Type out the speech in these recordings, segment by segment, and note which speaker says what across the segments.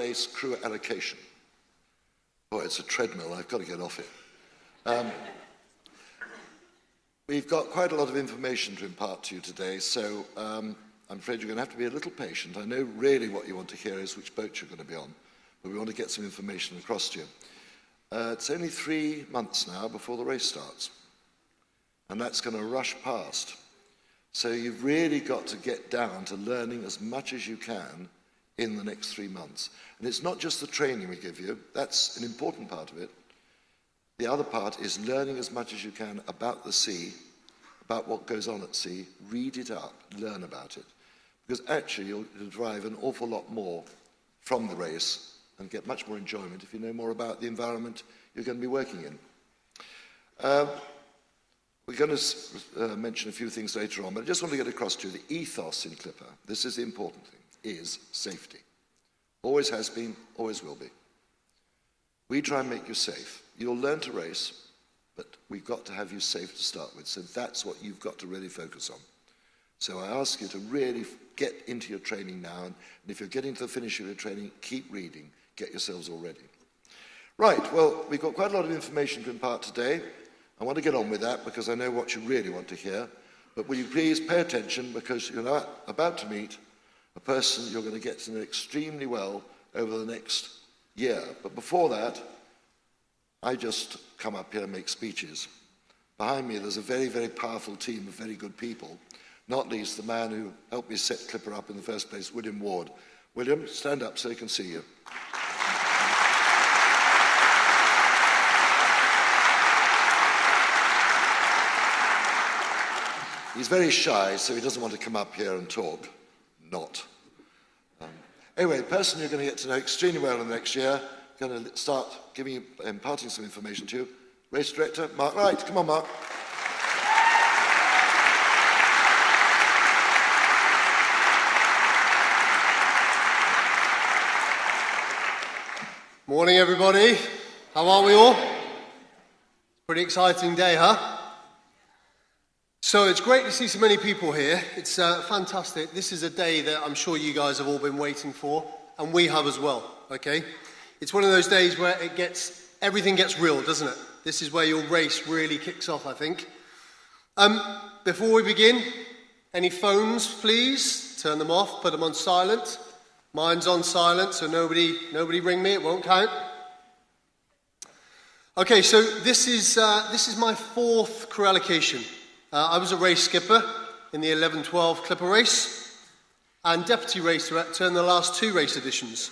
Speaker 1: race crew allocation. Boy, it's a treadmill. I've got to get off it. We've got quite a lot of information to impart to you today, so I'm afraid you're going to have to be a little patient. I know really what you want to hear is which boat you're going to be on, but we want to get some information across to you. It's only 3 months now before the race starts, and that's going to rush past. So you've really got to get down to learning as much as you can in the next 3 months. And it's not just the training we give you, that's an important part of it. The other part is learning as much as you can about the sea, about what goes on at sea, read it up, learn about it. Because actually you'll derive an awful lot more from the race and get much more enjoyment if you know more about the environment you're going to be working in. We're going to mention a few things later on, but I just want to get across to you the ethos in Clipper, this is the important thing, is safety. Always has been, always will be. We try and make you safe. You'll learn to race, but we've got to have you safe to start with, so that's what you've got to really focus on. So I ask you to really get into your training now, and if you're getting to the finish of your training, keep reading, get yourselves all ready. Right, well, we've got quite a lot of information to impart today. I want to get on with that because I know what you really want to hear, but will you please pay attention because you're about to meet a person you're going to get to know extremely well over the next year. But before that, I just come up here and make speeches. Behind me there's a very, very powerful team of very good people, not least the man who helped me set Clipper up in the first place, William Ward. William, stand up so he can see you. He's very shy, so he doesn't want to come up here and talk. Not. Anyway, the person you're going to get to know extremely well in the next year, going to start imparting some information to you. Race Director, Mark Wright. Come on, Mark.
Speaker 2: Morning, everybody. How are we all? Pretty exciting day, huh? So it's great to see so many people here. It's fantastic. This is a day that I'm sure you guys have all been waiting for, and we have as well, okay? It's one of those days where everything gets real, doesn't it? This is where your race really kicks off, I think. Before we begin, any phones, please? Turn them off, put them on silent. Mine's on silent, so nobody ring me, it won't count. Okay, so this is my 4th crew allocation. I was a race skipper in the 11-12 Clipper race and deputy race director in the last 2 race editions.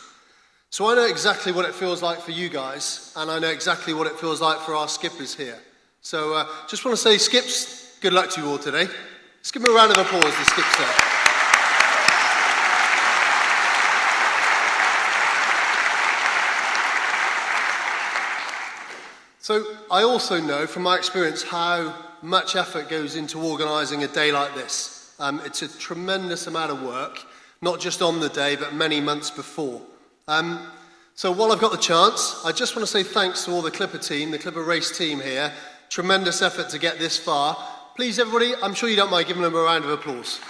Speaker 2: So I know exactly what it feels like for you guys, and I know exactly what it feels like for our skippers here. So just want to say, skips, good luck to you all today. Let's give them a round of applause, the skips there. So I also know from my experience how much effort goes into organising a day like this. It's a tremendous amount of work, not just on the day, but many months before. So while I've got the chance, I just want to say thanks to all the Clipper team, the Clipper race team here. Tremendous effort to get this far. Please, everybody, I'm sure you don't mind giving them a round of applause.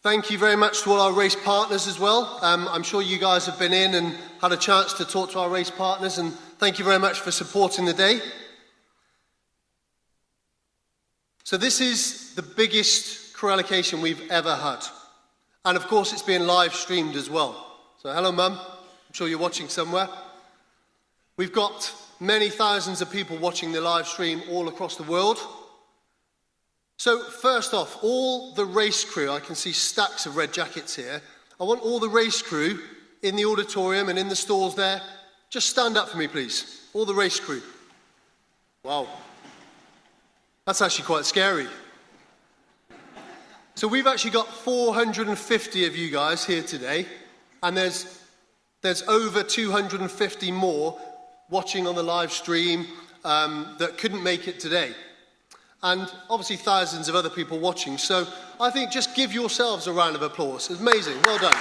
Speaker 2: Thank you very much to all our race partners as well. I'm sure you guys have been in and had a chance to talk to our race partners, and thank you very much for supporting the day. So this is the biggest crew allocation we've ever had. And of course it's being live streamed as well. So hello Mum, I'm sure you're watching somewhere. We've got many thousands of people watching the live stream all across the world. So first off, all the race crew, I can see stacks of red jackets here. I want all the race crew in the auditorium and in the stalls there, just stand up for me please. All the race crew. Wow. That's actually quite scary. So we've actually got 450 of you guys here today, and there's over 250 more watching on the live stream that couldn't make it today. And obviously thousands of other people watching. So I think just give yourselves a round of applause. It's amazing. Well done.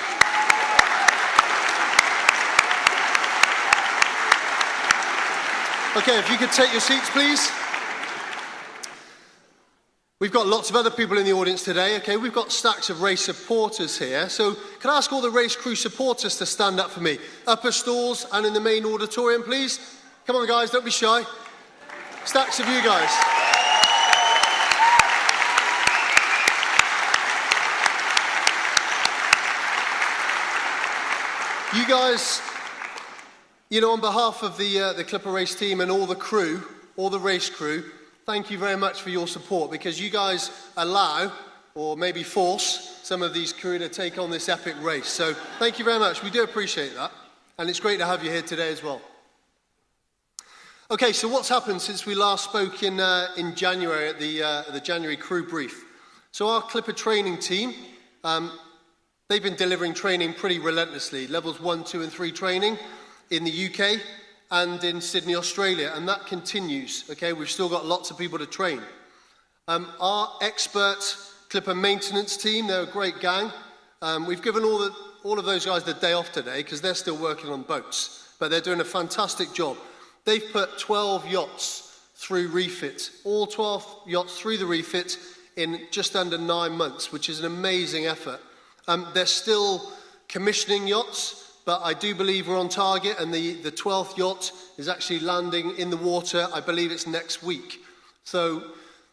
Speaker 2: Okay, if you could take your seats, please. We've got lots of other people in the audience today, okay? We've got stacks of race supporters here. So can I ask all the race crew supporters to stand up for me? Upper stalls and in the main auditorium, please. Come on, guys, don't be shy. Stacks of you guys. You guys, you know, on behalf of the Clipper race team and all the crew, all the race crew, thank you very much for your support, because you guys allow, or maybe force, some of these crew to take on this epic race. So thank you very much. We do appreciate that. And it's great to have you here today as well. Okay, so what's happened since we last spoke in January at the January crew brief? So our Clipper training team, they've been delivering training pretty relentlessly, levels 1, 2 and 3 training in the UK and in Sydney, Australia, and that continues, okay? We've still got lots of people to train. Our expert Clipper maintenance team, they're a great gang. We've given all of those guys the day off today because they're still working on boats, but they're doing a fantastic job. They've put 12 yachts through refit, all 12 yachts through the refit in just under 9 months, which is an amazing effort. They're still commissioning yachts, but I do believe we're on target, and the 12th yacht is actually landing in the water. I believe it's next week. So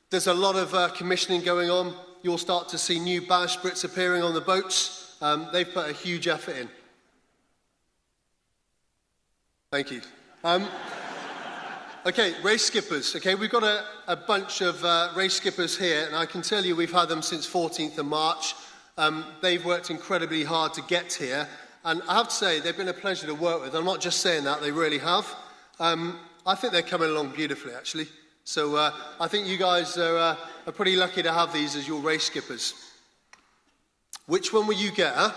Speaker 2: there's a lot of commissioning going on. You'll start to see new bowsprits appearing on the boats. They've put a huge effort in. Thank you. Okay, race skippers. Okay, we've got a bunch of race skippers here, and I can tell you we've had them since 14th of March. They've worked incredibly hard to get here. And I have to say, they've been a pleasure to work with. I'm not just saying that, they really have. I think they're coming along beautifully, actually. So I think you guys are pretty lucky to have these as your race skippers. Which one will you get, huh?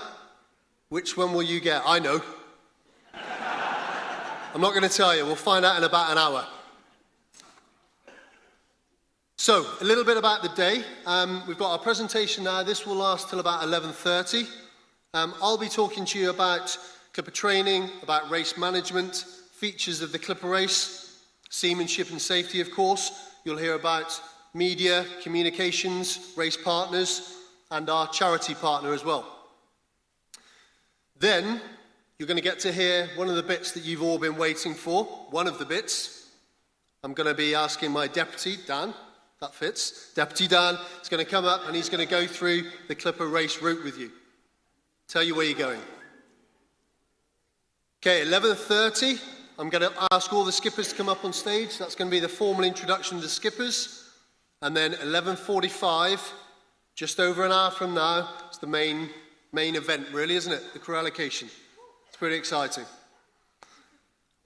Speaker 2: Which one will you get? I know. I'm not going to tell you. We'll find out in about an hour. So, a little bit about the day. We've got our presentation now. This will last till about 11:30. I'll be talking to you about Clipper training, about race management, features of the Clipper race, seamanship and safety, of course. You'll hear about media, communications, race partners, and our charity partner as well. Then, you're going to get to hear one of the bits that you've all been waiting for. One of the bits. I'm going to be asking my deputy, Dan, that fits. Deputy Dan is going to come up and he's going to go through the Clipper race route with you. Tell you where you're going. Okay, 11:30, I'm going to ask all the skippers to come up on stage. That's going to be the formal introduction to the skippers. And then 11:45, just over an hour from now, it's the main event, really, isn't it? The crew allocation. It's pretty exciting.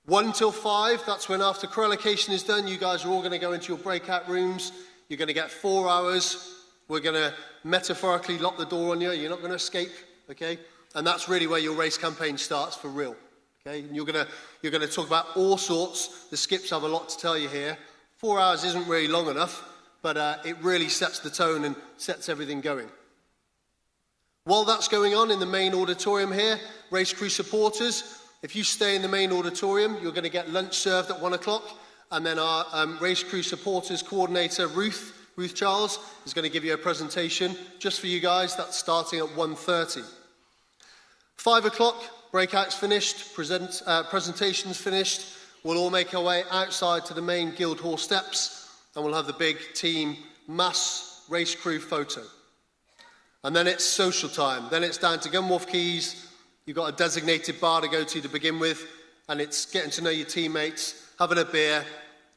Speaker 2: 1 till 5, that's when after crew allocation is done, you guys are all going to go into your breakout rooms. You're going to get 4 hours. We're going to metaphorically lock the door on you. You're not going to escape, okay? And that's really where your race campaign starts for real, okay? And you're going to talk about all sorts. The skips have a lot to tell you here. 4 hours isn't really long enough, but it really sets the tone and sets everything going. While that's going on in the main auditorium here, race crew supporters, if you stay in the main auditorium, you're going to get lunch served at 1 o'clock. And then our race crew supporters coordinator, Ruth Charles, is going to give you a presentation just for you guys. That's starting at 1:30. 5 o'clock, breakouts finished, presentations finished. We'll all make our way outside to the main Guildhall steps, and we'll have the big team mass race crew photo. And then it's social time. Then it's down to Gunwharf Quays. You've got a designated bar to go to begin with, and it's getting to know your teammates, having a beer,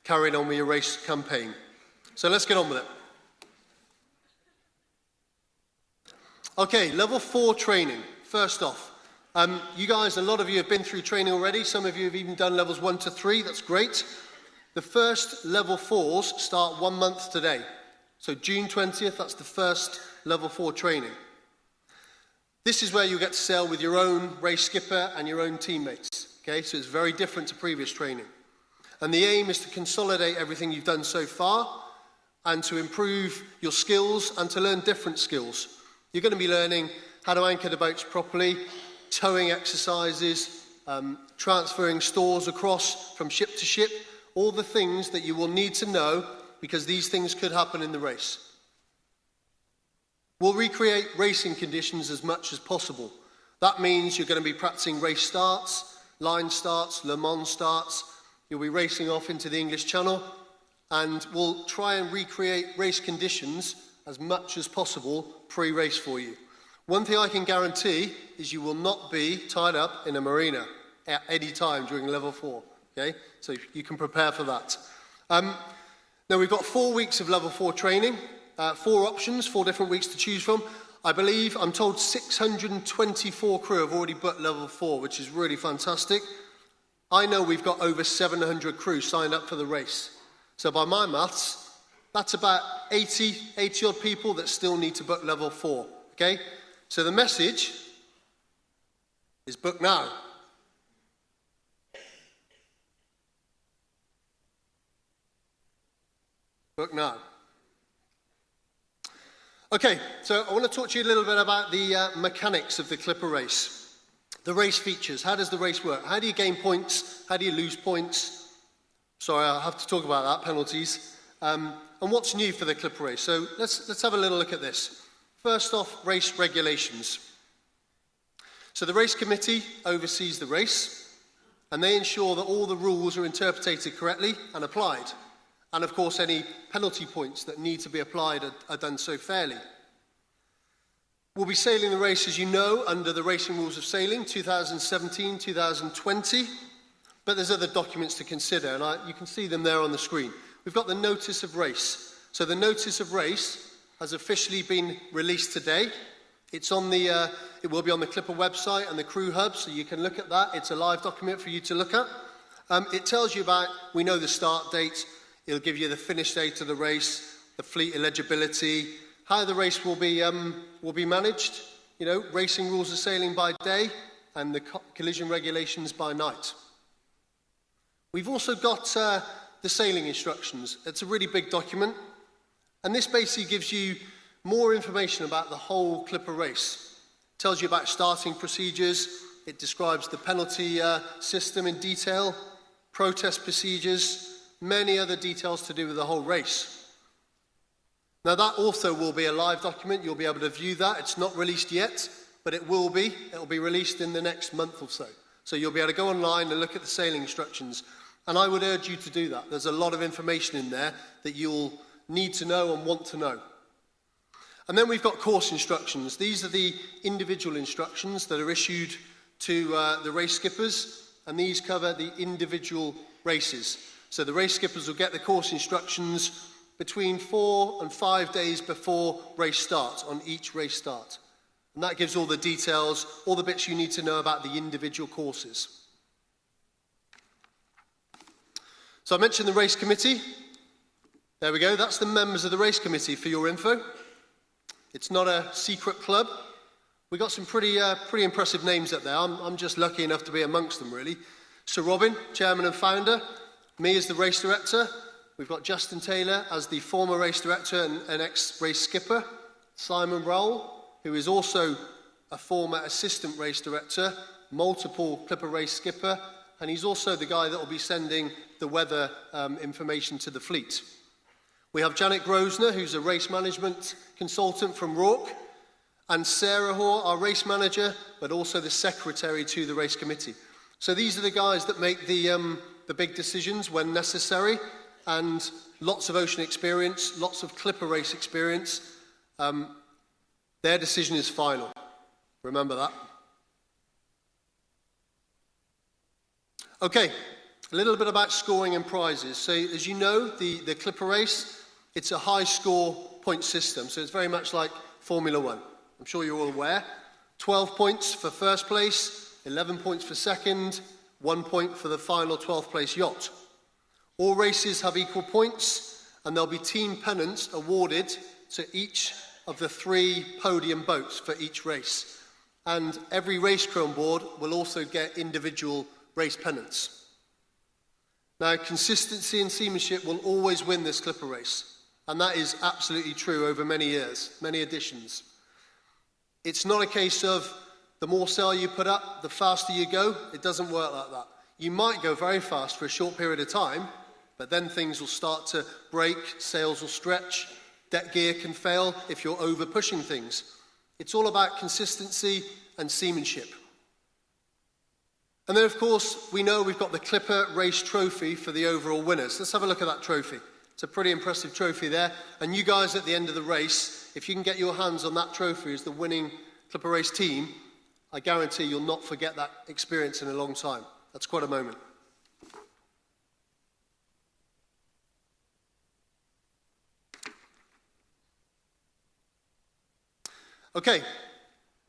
Speaker 2: carrying on with your race campaign. So let's get on with it. Okay, level 4 training. First off, you guys, a lot of you have been through training already. Some of you have even done levels 1 to 3. That's great. The first level 4s start 1 month today. So June 20th, that's the first level 4 training. This is where you get to sail with your own race skipper and your own teammates. Okay, so it's very different to previous training. And the aim is to consolidate everything you've done so far and to improve your skills and to learn different skills. You're going to be learning how to anchor the boats properly, towing exercises, transferring stores across from ship to ship, all the things that you will need to know because these things could happen in the race. We'll recreate racing conditions as much as possible. That means you're going to be practicing race starts, line starts, Le Mans starts. You'll be racing off into the English Channel, and we'll try and recreate race conditions as much as possible pre-race for you. One thing I can guarantee is you will not be tied up in a marina at any time during level 4, okay? So you can prepare for that. Now we've got 4 weeks of level 4 training, 4 options, 4 different weeks to choose from. I believe, I'm told 624 crew have already booked level 4, which is really fantastic. I know we've got over 700 crew signed up for the race. So by my maths, that's about 80 odd people that still need to book level 4, okay? So the message is book now. Book now. Okay, so I want to talk to you a little bit about the mechanics of the Clipper race. The race features. How does the race work? How do you gain points? How do you lose points? Sorry, I'll have to talk about that, penalties. And what's new for the Clipper race? So let's have a little look at this. First off, race regulations. So the race committee oversees the race, and they ensure that all the rules are interpreted correctly and applied. And of course, any penalty points that need to be applied are done so fairly. We'll be sailing the race, as you know, under the Racing Rules of Sailing, 2017-2020. But there's other documents to consider, and you can see them there on the screen. We've got the Notice of Race. So the Notice of Race has officially been released today. It's on the, it will be on the Clipper website and the Crew Hub, so you can look at that. It's a live document for you to look at. It tells you about, we know the start date. It'll give you the finish date of the race, the fleet eligibility, how the race will be managed, you know, racing rules of sailing by day and the collision regulations by night. We've also got the sailing instructions. It's a really big document, and this basically gives you more information about the whole Clipper race. It tells you about starting procedures, it describes the penalty system in detail, protest procedures, many other details to do with the whole race. Now that also will be a live document. You'll be able to view that. It's not released yet, but it will be. It will be released in the next month or so. So you'll be able to go online and look at the sailing instructions. And I would urge you to do that. There's a lot of information in there that you'll need to know and want to know. And then we've got course instructions. These are the individual instructions that are issued to the race skippers, and these cover the individual races. So the race skippers will get the course instructions between 4 and 5 days before race start, on each race start. And that gives all the details, all the bits you need to know about the individual courses. So I mentioned the race committee. There we go, that's the members of the race committee for your info. It's not a secret club. We've got some pretty impressive names up there. I'm just lucky enough to be amongst them, really. Sir Robin, chairman and founder. Me as the race director. We've got Justin Taylor as the former race director and ex-race skipper. Simon Rowell, who is also a former assistant race director, multiple Clipper race skipper, and he's also the guy that will be sending the weather information to the fleet. We have Janet Grosner, who's a race management consultant from Rourke, and Sarah Hoare, our race manager, but also the secretary to the race committee. So these are the guys that make the big decisions when necessary, and lots of ocean experience, lots of Clipper race experience. Their decision is final. Remember that. Okay, a little bit about scoring and prizes. So as you know, the Clipper race, it's a high score point system. So it's very much like Formula One. I'm sure you're all aware. 12 points for first place, 11 points for second, 1 point for the final 12th place yacht. All races have equal points, and there'll be team pennants awarded to each of the 3 podium boats for each race. And every race crew on board will also get individual race pennants. Now, consistency and seamanship will always win this Clipper race, and that is absolutely true over many years, many editions. It's not a case of the more sail you put up, the faster you go. It doesn't work like that. You might go very fast for a short period of time, but then things will start to break, sails will stretch, Deck gear can fail if you're over pushing things. It's all about consistency and seamanship. And then, of course, we know we've got the Clipper Race Trophy for the overall winners. Let's have a look at that trophy. It's a pretty impressive trophy there. And you guys at the end of the race, if you can get your hands on that trophy as the winning Clipper Race team, I guarantee you'll not forget that experience in a long time. That's quite a moment. Okay,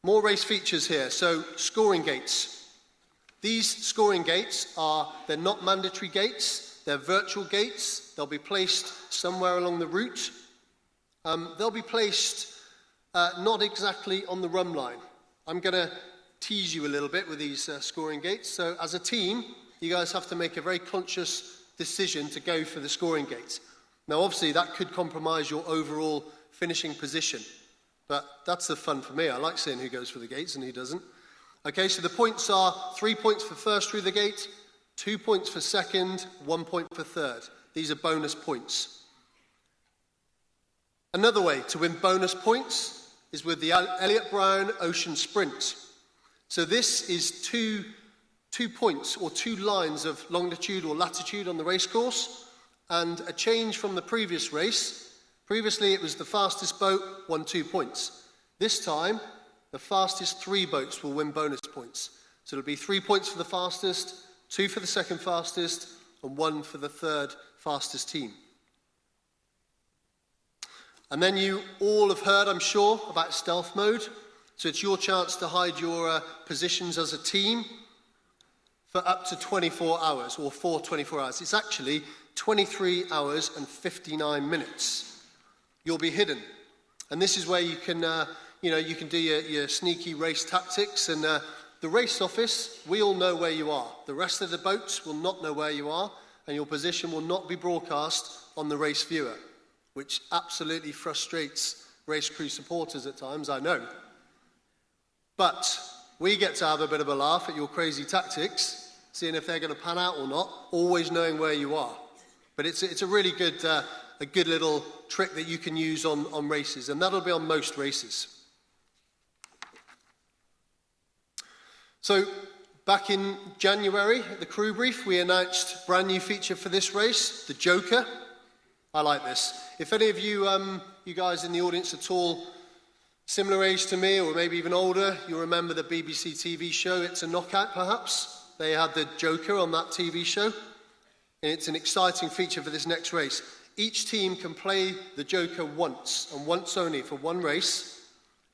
Speaker 2: more race features here. So, scoring gates. These scoring gates they're not mandatory gates, they're virtual gates. They'll be placed somewhere along the route. They'll be placed not exactly on the rum line. I'm going to tease you a little bit with these scoring gates. So as a team, you guys have to make a very conscious decision to go for the scoring gates. Now, obviously, that could compromise your overall finishing position. But that's the fun for me. I like seeing who goes for the gates and who doesn't. Okay, so the points are 3 points for first through the gate, 2 points for second, 1 point for third. These are bonus points. Another way to win bonus points is with the Elliott Brown Ocean Sprint. So this is two points or 2 lines of longitude or latitude on the race course, and a change from the previous race. Previously it was the fastest boat won 2 points. This time the fastest 3 boats will win bonus points. So it'll be 3 points for the fastest, 2 for the second fastest, and 1 for the third fastest team. And then you all have heard, I'm sure, about stealth mode. So it's your chance to hide your positions as a team for up to 24 hours, or for 24 hours. It's actually 23 hours and 59 minutes. You'll be hidden. And this is where you can you can do your sneaky race tactics, and the race office, we all know where you are. The rest of the boats will not know where you are, and your position will not be broadcast on the race viewer, which absolutely frustrates race crew supporters at times, I know. But we get to have a bit of a laugh at your crazy tactics, seeing if they're going to pan out or not, always knowing where you are. But it's a really good little trick that you can use on races, and that'll be on most races. So, back in January, at the crew brief, we announced a brand new feature for this race, the Joker. I like this. If any of you guys in the audience at all similar age to me, or maybe even older, you'll remember the BBC TV show, It's a Knockout, perhaps. They had the Joker on that TV show. And it's an exciting feature for this next race. Each team can play the Joker once, and once only for one race.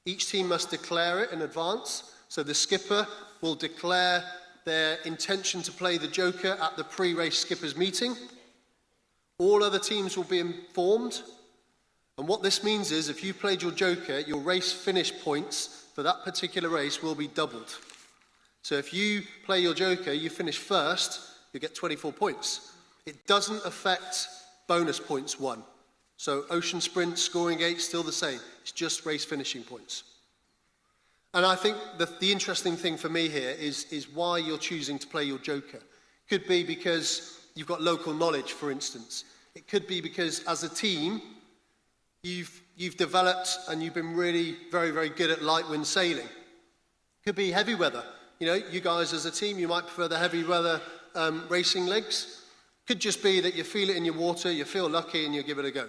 Speaker 2: Each team must declare it in advance. So the skipper will declare their intention to play the Joker at the pre-race skippers meeting. All other teams will be informed. And what this means is, if you played your Joker, your race finish points for that particular race will be doubled. So if you play your Joker, you finish first, you get 24 points. It doesn't affect bonus points won. So Ocean Sprint, scoring gate, still the same. It's just race finishing points. And I think the interesting thing for me here is why you're choosing to play your Joker. Could be because you've got local knowledge, for instance. It could be because as a team, you've developed and you've been really very, very good at light wind sailing. Could be heavy weather. You know, you guys as a team, you might prefer the heavy weather racing legs. Could just be that you feel it in your water, you feel lucky, and you give it a go.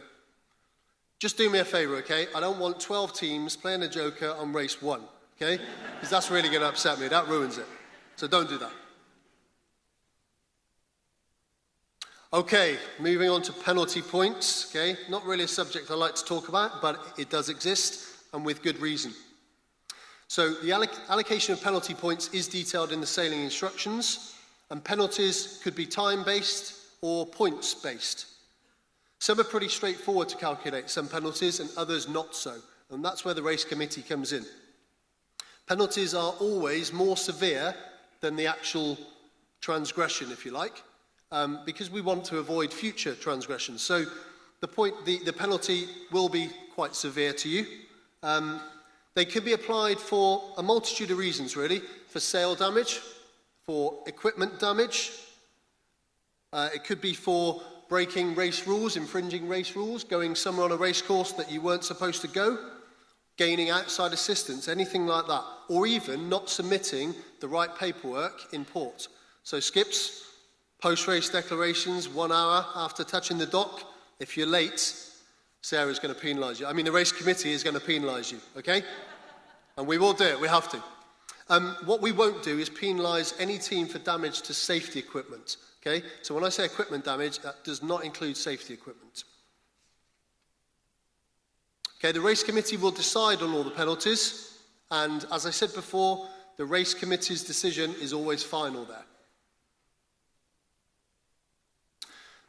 Speaker 2: Just do me a favour, okay? I don't want 12 teams playing a Joker on race 1, okay? Because that's really going to upset me. That ruins it. So don't do that. Okay, moving on to penalty points, okay? Not really a subject I like to talk about, but it does exist, and with good reason. So the allocation of penalty points is detailed in the sailing instructions, and penalties could be time-based or points-based. Some are pretty straightforward to calculate, some penalties, and others not so, and that's where the race committee comes in. Penalties are always more severe than the actual transgression, if you like, because we want to avoid future transgressions. So the penalty will be quite severe to you. They could be applied for a multitude of reasons, really. For sail damage, for equipment damage. It could be for breaking race rules, infringing race rules, going somewhere on a race course that you weren't supposed to go, gaining outside assistance, anything like that, or even not submitting the right paperwork in port. So skips, post-race declarations, 1 hour after touching the dock. If you're late, Sarah's going to penalise you. I mean, the race committee is going to penalise you, okay? And we will do it, we have to. What we won't do is penalise any team for damage to safety equipment, okay? So when I say equipment damage, that does not include safety equipment. Okay, the race committee will decide on all the penalties, and as I said before, the race committee's decision is always final there.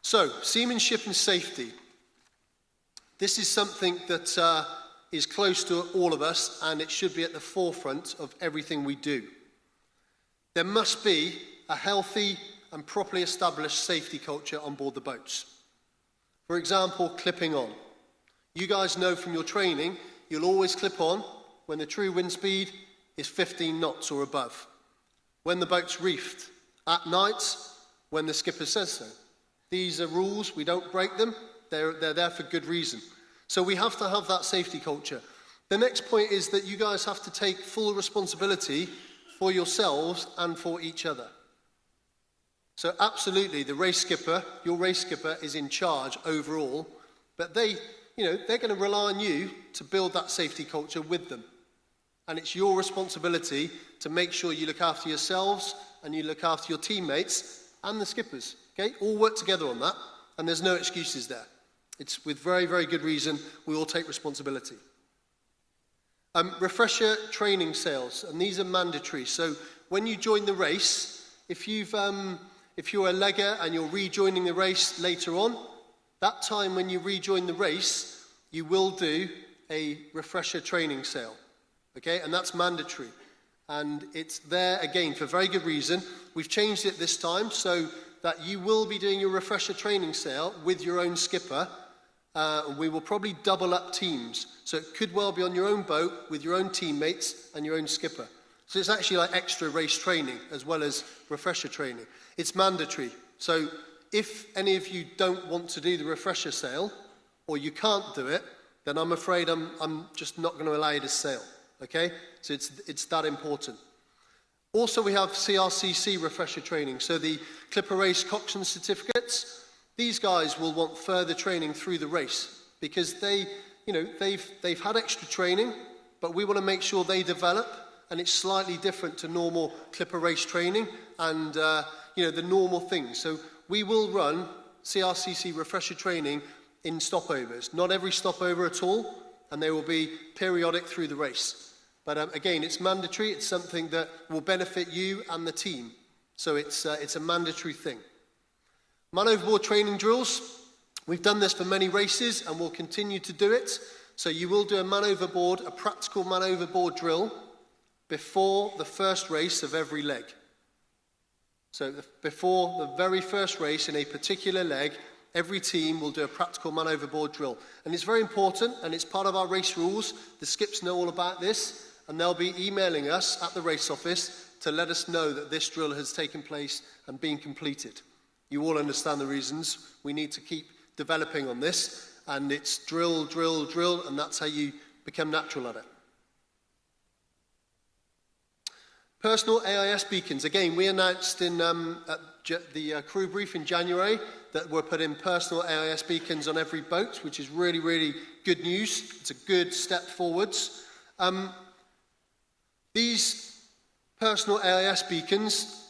Speaker 2: So, seamanship and safety. This is something that is close to all of us, and it should be at the forefront of everything we do. There must be a healthy and properly established safety culture on board the boats. For example, clipping on. You guys know from your training, you'll always clip on when the true wind speed is 15 knots or above. When the boat's reefed. At night, when the skipper says so. These are rules, we don't break them. They're there for good reason. So we have to have that safety culture. The next point is that you guys have to take full responsibility for yourselves and for each other. So absolutely, the race skipper, your race skipper is in charge overall, but they're going to rely on you to build that safety culture with them. And it's your responsibility to make sure you look after yourselves and you look after your teammates and the skippers. Okay? All work together on that, and there's no excuses there. It's with very, very good reason we all take responsibility. Refresher training sales, and these are mandatory. So when you join the race, if you're a legger and you're rejoining the race later on, that time when you rejoin the race, you will do a refresher training sale, okay? And that's mandatory. And it's there, again, for very good reason. We've changed it this time so that you will be doing your refresher training sale with your own skipper. We will probably double up teams. So it could well be on your own boat with your own teammates and your own skipper. So it's actually like extra race training as well as refresher training. It's mandatory. So if any of you don't want to do the refresher sale, or you can't do it, then I'm afraid I'm just not going to allow you to sail, okay? So it's that important. Also, we have CRCC refresher training, so the Clipper Race Coxswain certificates. These guys will want further training through the race because they've had extra training, but we want to make sure they develop, and it's slightly different to normal Clipper Race training and the normal things. So we will run CRCC refresher training in stopovers. Not every stopover at all, and they will be periodic through the race. But again, it's mandatory. It's something that will benefit you and the team. So it's a mandatory thing. Man overboard training drills. We've done this for many races and we'll continue to do it. So you will do a practical man overboard drill before the first race of every leg. So before the very first race in a particular leg, every team will do a practical man overboard drill. And it's very important, and it's part of our race rules. The skips know all about this, and they'll be emailing us at the race office to let us know that this drill has taken place and been completed. You all understand the reasons. We need to keep developing on this, and it's drill, drill, drill, and that's how you become natural at it. Personal AIS beacons. Again, we announced in the crew brief in January that we're putting personal AIS beacons on every boat, which is really, really good news. It's a good step forwards. These personal AIS beacons,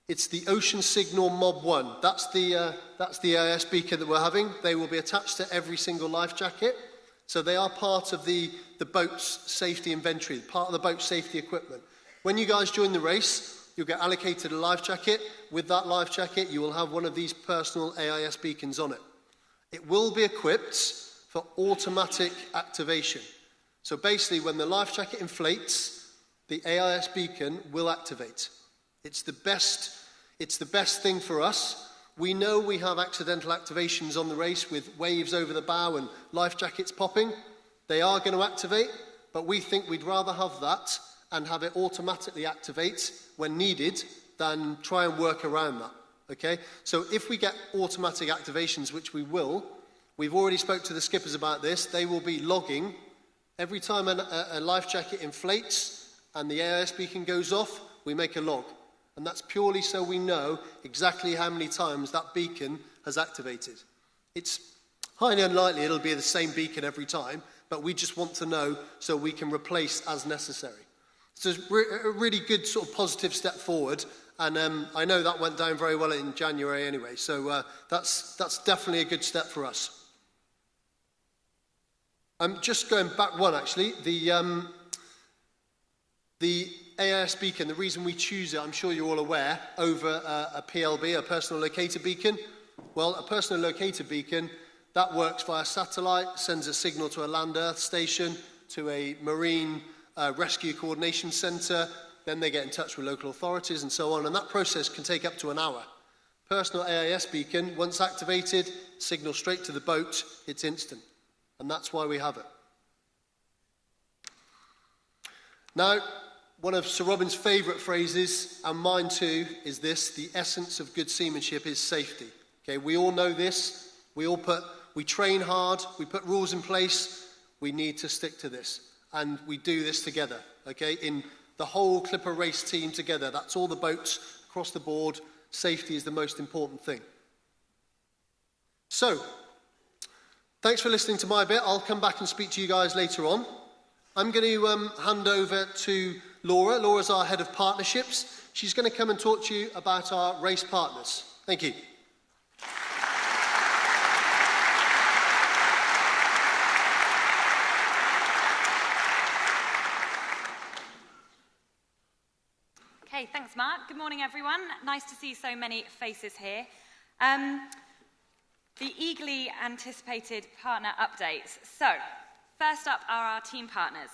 Speaker 2: it's the Ocean Signal Mob 1. That's the AIS beacon that we're having. They will be attached to every single life jacket. So they are part of the boat's safety inventory, part of the boat's safety equipment. When you guys join the race, you'll get allocated a life jacket. With that life jacket, you will have one of these personal AIS beacons on it. It will be equipped for automatic activation. So basically, when the life jacket inflates, the AIS beacon will activate. It's the best thing for us. We know we have accidental activations on the race with waves over the bow and life jackets popping. They are going to activate, but we think we'd rather have that and have it automatically activate when needed than try and work around that, okay? So if we get automatic activations, which we will, we've already spoke to the skippers about this, they will be logging every time a life jacket inflates and the AIS beacon goes off, we make a log. And that's purely so we know exactly how many times that beacon has activated. It's highly unlikely it'll be the same beacon every time, but we just want to know so we can replace as necessary. So it's a really good sort of positive step forward, and I know that went down very well in January anyway, so that's definitely a good step for us. Just going back one actually, the AIS beacon, the reason we choose it, I'm sure you're all aware, over a PLB, a personal locator beacon. Well, a personal locator beacon, that works via satellite, sends a signal to a land earth station, to a marine rescue coordination centre, then they get in touch with local authorities and so on, and that process can take up to an hour. Personal AIS beacon, once activated, signal straight to the boat, it's instant, and that's why we have it. Now, one of Sir Robin's favourite phrases, and mine too, is this: the essence of good seamanship is safety. Okay, we all know this. We train hard, we put rules in place, we need to stick to this. And we do this together, okay? In the whole Clipper race team together, that's all the boats across the board. Safety is the most important thing. So, thanks for listening to my bit. I'll come back and speak to you guys later on. I'm going to hand over to Laura. Laura's our head of partnerships. She's going to come and talk to you about our race partners. Thank you.
Speaker 3: Okay, thanks, Mark. Good morning, everyone. Nice to see so many faces here. The eagerly anticipated partner updates. So, first up are our team partners.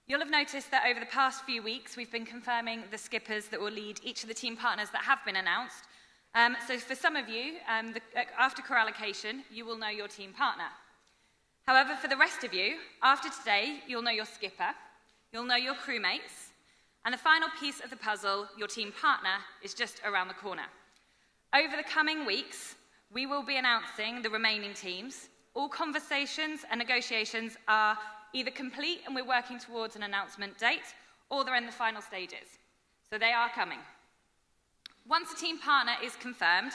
Speaker 3: You'll have noticed that over the past few weeks, we've been confirming the skippers that will lead each of the team partners that have been announced. So for some of you, after co-allocation, you will know your team partner. However, for the rest of you, after today, you'll know your skipper, you'll know your crewmates, and the final piece of the puzzle, your team partner, is just around the corner. Over the coming weeks, we will be announcing the remaining teams. All conversations and negotiations are either complete and we're working towards an announcement date, or they're in the final stages. So they are coming. Once a team partner is confirmed,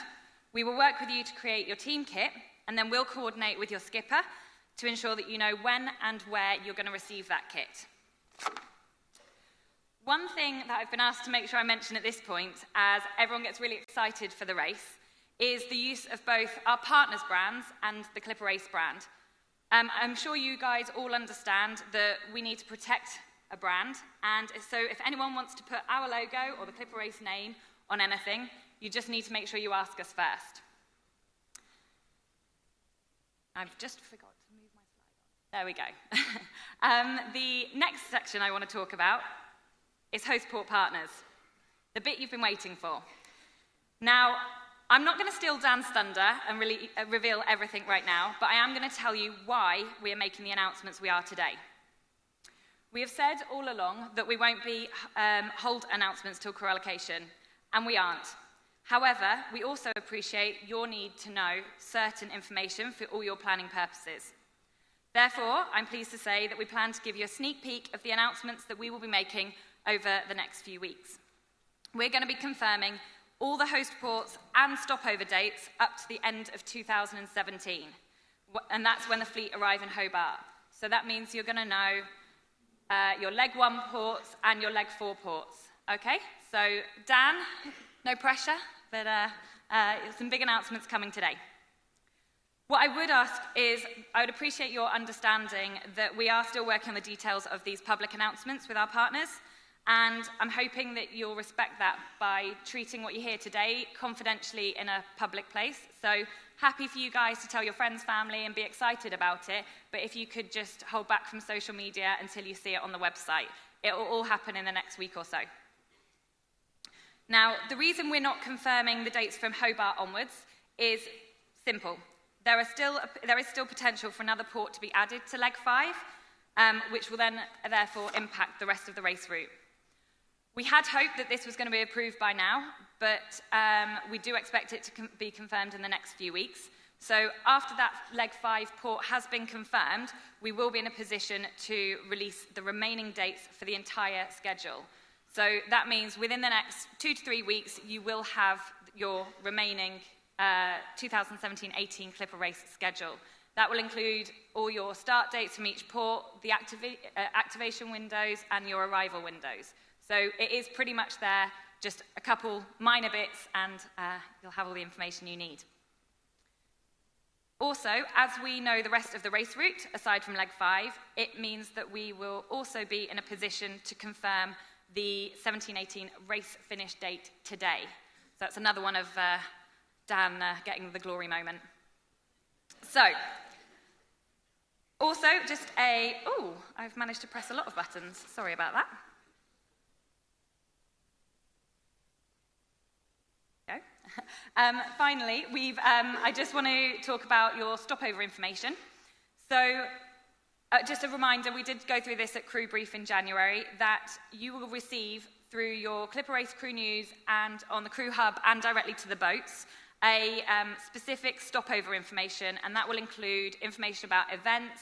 Speaker 3: we will work with you to create your team kit, and then we'll coordinate with your skipper to ensure that you know when and where you're going to receive that kit. One thing that I've been asked to make sure I mention at this point, as everyone gets really excited for the race, is the use of both our partners' brands and the Clipper Race brand. I'm sure you guys all understand that we need to protect a brand, and so if anyone wants to put our logo or the Clipper Race name on anything, you just need to make sure you ask us first. I've just forgot to move my slide on. There we go. The next section I want to talk about is host port partners, the bit you've been waiting for. Now, I'm not going to steal Dan's thunder and really reveal everything right now, but I am going to tell you why we are making the announcements we are today. We have said all along that we won't hold announcements till co-allocation, and we aren't. However, we also appreciate your need to know certain information for all your planning purposes. Therefore, I'm pleased to say that we plan to give you a sneak peek of the announcements that we will be making over the next few weeks. We're going to be confirming all the host ports and stopover dates up to the end of 2017. And that's when the fleet arrive in Hobart. So that means you're going to know your leg 1 ports and your leg 4 ports. Okay? So Dan, no pressure, but some big announcements coming today. What I would ask is, I would appreciate your understanding that we are still working on the details of these public announcements with our partners, and I'm hoping that you'll respect that by treating what you hear today confidentially in a public place. So happy for you guys to tell your friends, family, and be excited about it, but if you could just hold back from social media until you see it on the website. It will all happen in the next week or so. Now, the reason we're not confirming the dates from Hobart onwards is simple. There is still potential for another port to be added to leg 5, which will then therefore impact the rest of the race route. We had hoped that this was going to be approved by now, but we do expect it to be confirmed in the next few weeks. So after that Leg 5 port has been confirmed, we will be in a position to release the remaining dates for the entire schedule. So that means within the next 2 to 3 weeks, you will have your remaining 2017-18 Clipper race schedule. That will include all your start dates from each port, the activation windows, and your arrival windows. So it is pretty much there, just a couple minor bits, and you'll have all the information you need. Also, as we know the rest of the race route, aside from Leg 5, it means that we will also be in a position to confirm the 17-18 race finish date today. So that's another one of Dan getting the glory moment. So, also just I've managed to press a lot of buttons. Sorry about that. Finally, I just want to talk about your stopover information. So, just a reminder, we did go through this at Crew Brief in January, that you will receive through your Clipper Race Crew News and on the Crew Hub and directly to the boats, a specific stopover information, and that will include information about events,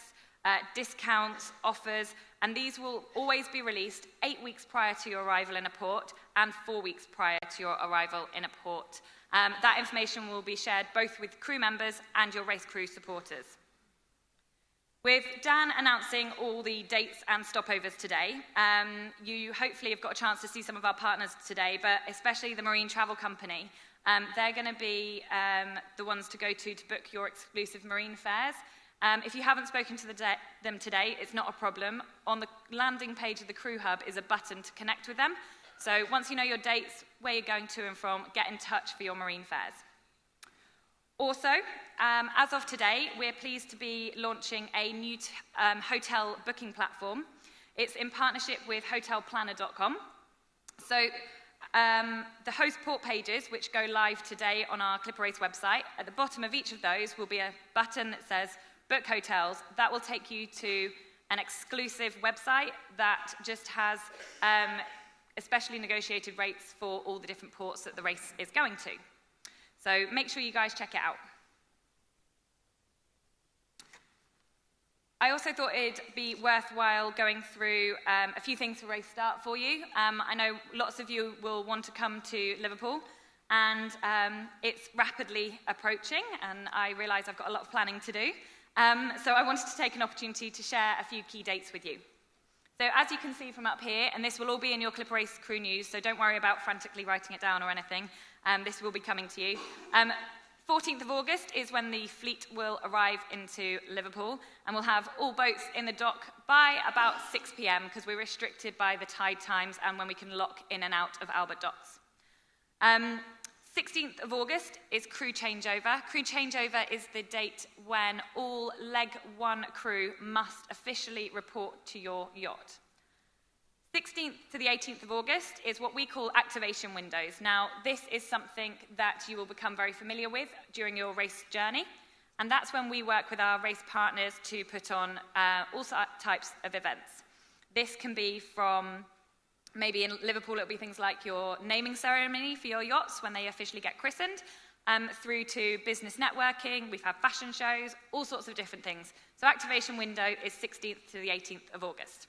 Speaker 3: discounts, offers, and these will always be released 8 weeks prior to your arrival in a port and 4 weeks prior to your arrival in a port. That information will be shared both with crew members and your race crew supporters. With Dan announcing all the dates and stopovers today, you hopefully have got a chance to see some of our partners today, but especially the Marine Travel Company. They're going to be the ones to go to book your exclusive marine fares. If you haven't spoken to them today, it's not a problem. On the landing page of the Crew Hub is a button to connect with them. So once you know your dates, where you're going to and from, get in touch for your marine fares. Also, as of today, we're pleased to be launching a new hotel booking platform. It's in partnership with hotelplanner.com. So the host port pages, which go live today on our Clipper Race website, at the bottom of each of those will be a button that says Book Hotels. That will take you to an exclusive website that just has especially negotiated rates for all the different ports that the race is going to. So make sure you guys check it out. I also thought it'd be worthwhile going through a few things for race start for you. I know lots of you will want to come to Liverpool, and it's rapidly approaching, and I realise I've got a lot of planning to do. So I wanted to take an opportunity to share a few key dates with you. So as you can see from up here, and this will all be in your Clipper Race Crew News, so don't worry about frantically writing it down or anything. This will be coming to you. 14th of August is when the fleet will arrive into Liverpool, and we'll have all boats in the dock by about 6 p.m. because we're restricted by the tide times and when we can lock in and out of Albert Docks. 16th of August is crew changeover. Crew changeover is the date when all Leg 1 crew must officially report to your yacht. 16th to the 18th of August is what we call activation windows. Now, this is something that you will become very familiar with during your race journey, and that's when we work with our race partners to put on all types of events. This can be from, maybe in Liverpool, it'll be things like your naming ceremony for your yachts when they officially get christened, through to business networking. We've had fashion shows, all sorts of different things. So activation window is 16th to the 18th of August.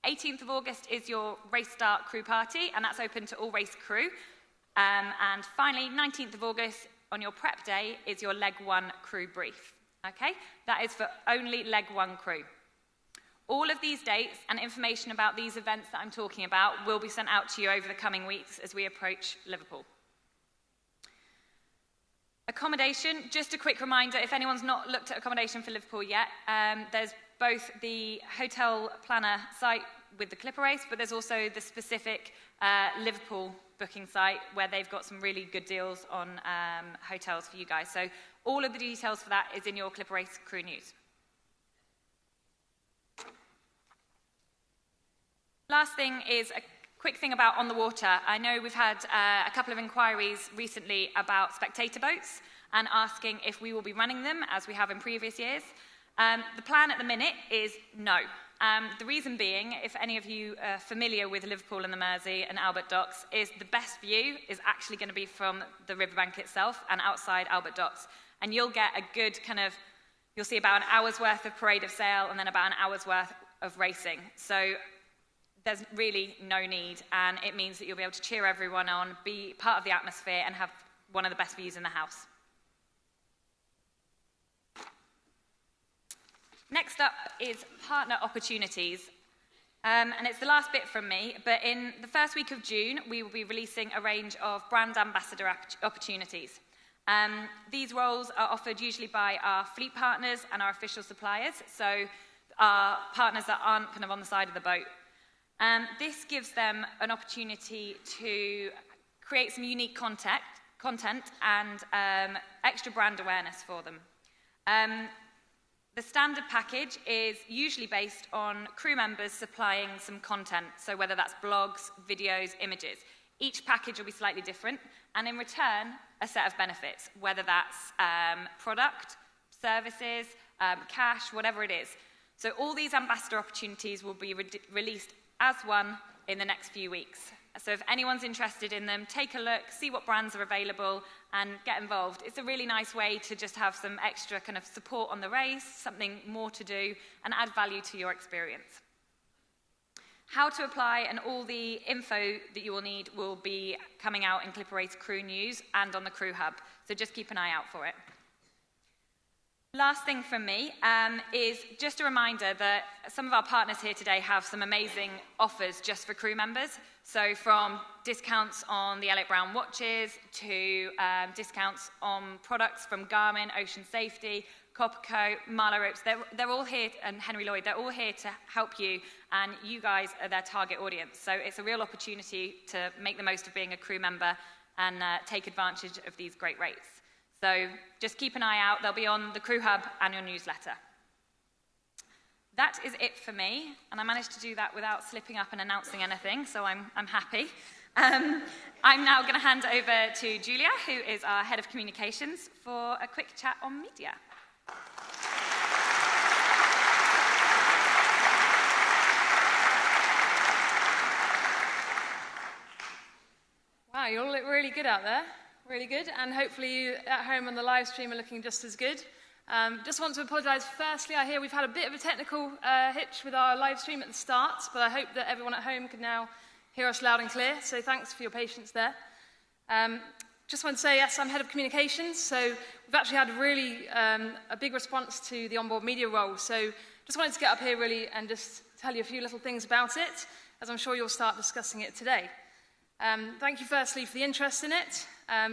Speaker 3: 18th of August is your race start crew party, and that's open to all race crew. And finally, 19th of August, on your prep day, is your Leg 1 crew brief. Okay? That is for only Leg 1 crew. All of these dates and information about these events that I'm talking about will be sent out to you over the coming weeks as we approach Liverpool. Accommodation, just a quick reminder, if anyone's not looked at accommodation for Liverpool yet, there's both the hotel planner site with the Clipper Race, but there's also the specific Liverpool booking site where they've got some really good deals on hotels for you guys. So all of the details for that is in your Clipper Race Crew News. Last thing is a quick thing about on the water. I know we've had a couple of inquiries recently about spectator boats and asking if we will be running them as we have in previous years. The plan at the minute is no. The reason being, if any of you are familiar with Liverpool and the Mersey and Albert Docks, is the best view is actually going to be from the riverbank itself and outside Albert Docks. And you'll get a good you'll see about an hour's worth of parade of sail and then about an hour's worth of racing. So there's really no need, and it means that you'll be able to cheer everyone on, be part of the atmosphere, and have one of the best views in the house. Next up is partner opportunities. And it's the last bit from me, but in the first week of June, we will be releasing a range of brand ambassador opportunities. These roles are offered usually by our fleet partners and our official suppliers, so our partners that aren't kind of on the side of the boat. This gives them an opportunity to create some unique content and extra brand awareness for them. The standard package is usually based on crew members supplying some content, so whether that's blogs, videos, images. Each package will be slightly different, and in return, a set of benefits, whether that's product, services, cash, whatever it is. So all these ambassador opportunities will be released as one in the next few weeks. So if anyone's interested in them, take a look, see what brands are available, and get involved. It's a really nice way to just have some extra kind of support on the race, something more to do, and add value to your experience. How to apply and all the info that you will need will be coming out in Clipper Race Crew News and on the Crew Hub, so just keep an eye out for it. Last thing from me is just a reminder that some of our partners here today have some amazing offers just for crew members. So from discounts on the Elliott Brown watches to discounts on products from Garmin, Ocean Safety, Copperco, Marlow Ropes. They're all here, and Henry Lloyd, they're all here to help you, and you guys are their target audience. So it's a real opportunity to make the most of being a crew member and take advantage of these great rates. So just keep an eye out. They'll be on the Crew Hub and your newsletter. That is it for me, and I managed to do that without slipping up and announcing anything, so I'm happy. I'm now going to hand over to Julia, who is our Head of Communications, for a quick chat on media.
Speaker 4: Wow, you all look really good out there. Really good, and hopefully you at home on the live stream are looking just as good. Just want to apologise. Firstly, I hear we've had a bit of a technical hitch with our live stream at the start, but I hope that everyone at home can now hear us loud and clear, so thanks for your patience there. Just want to say, yes, I'm Head of Communications, so we've actually had really a big response to the onboard media role, so just wanted to get up here really and just tell you a few little things about it, as I'm sure you'll start discussing it today. Thank you firstly for the interest in it.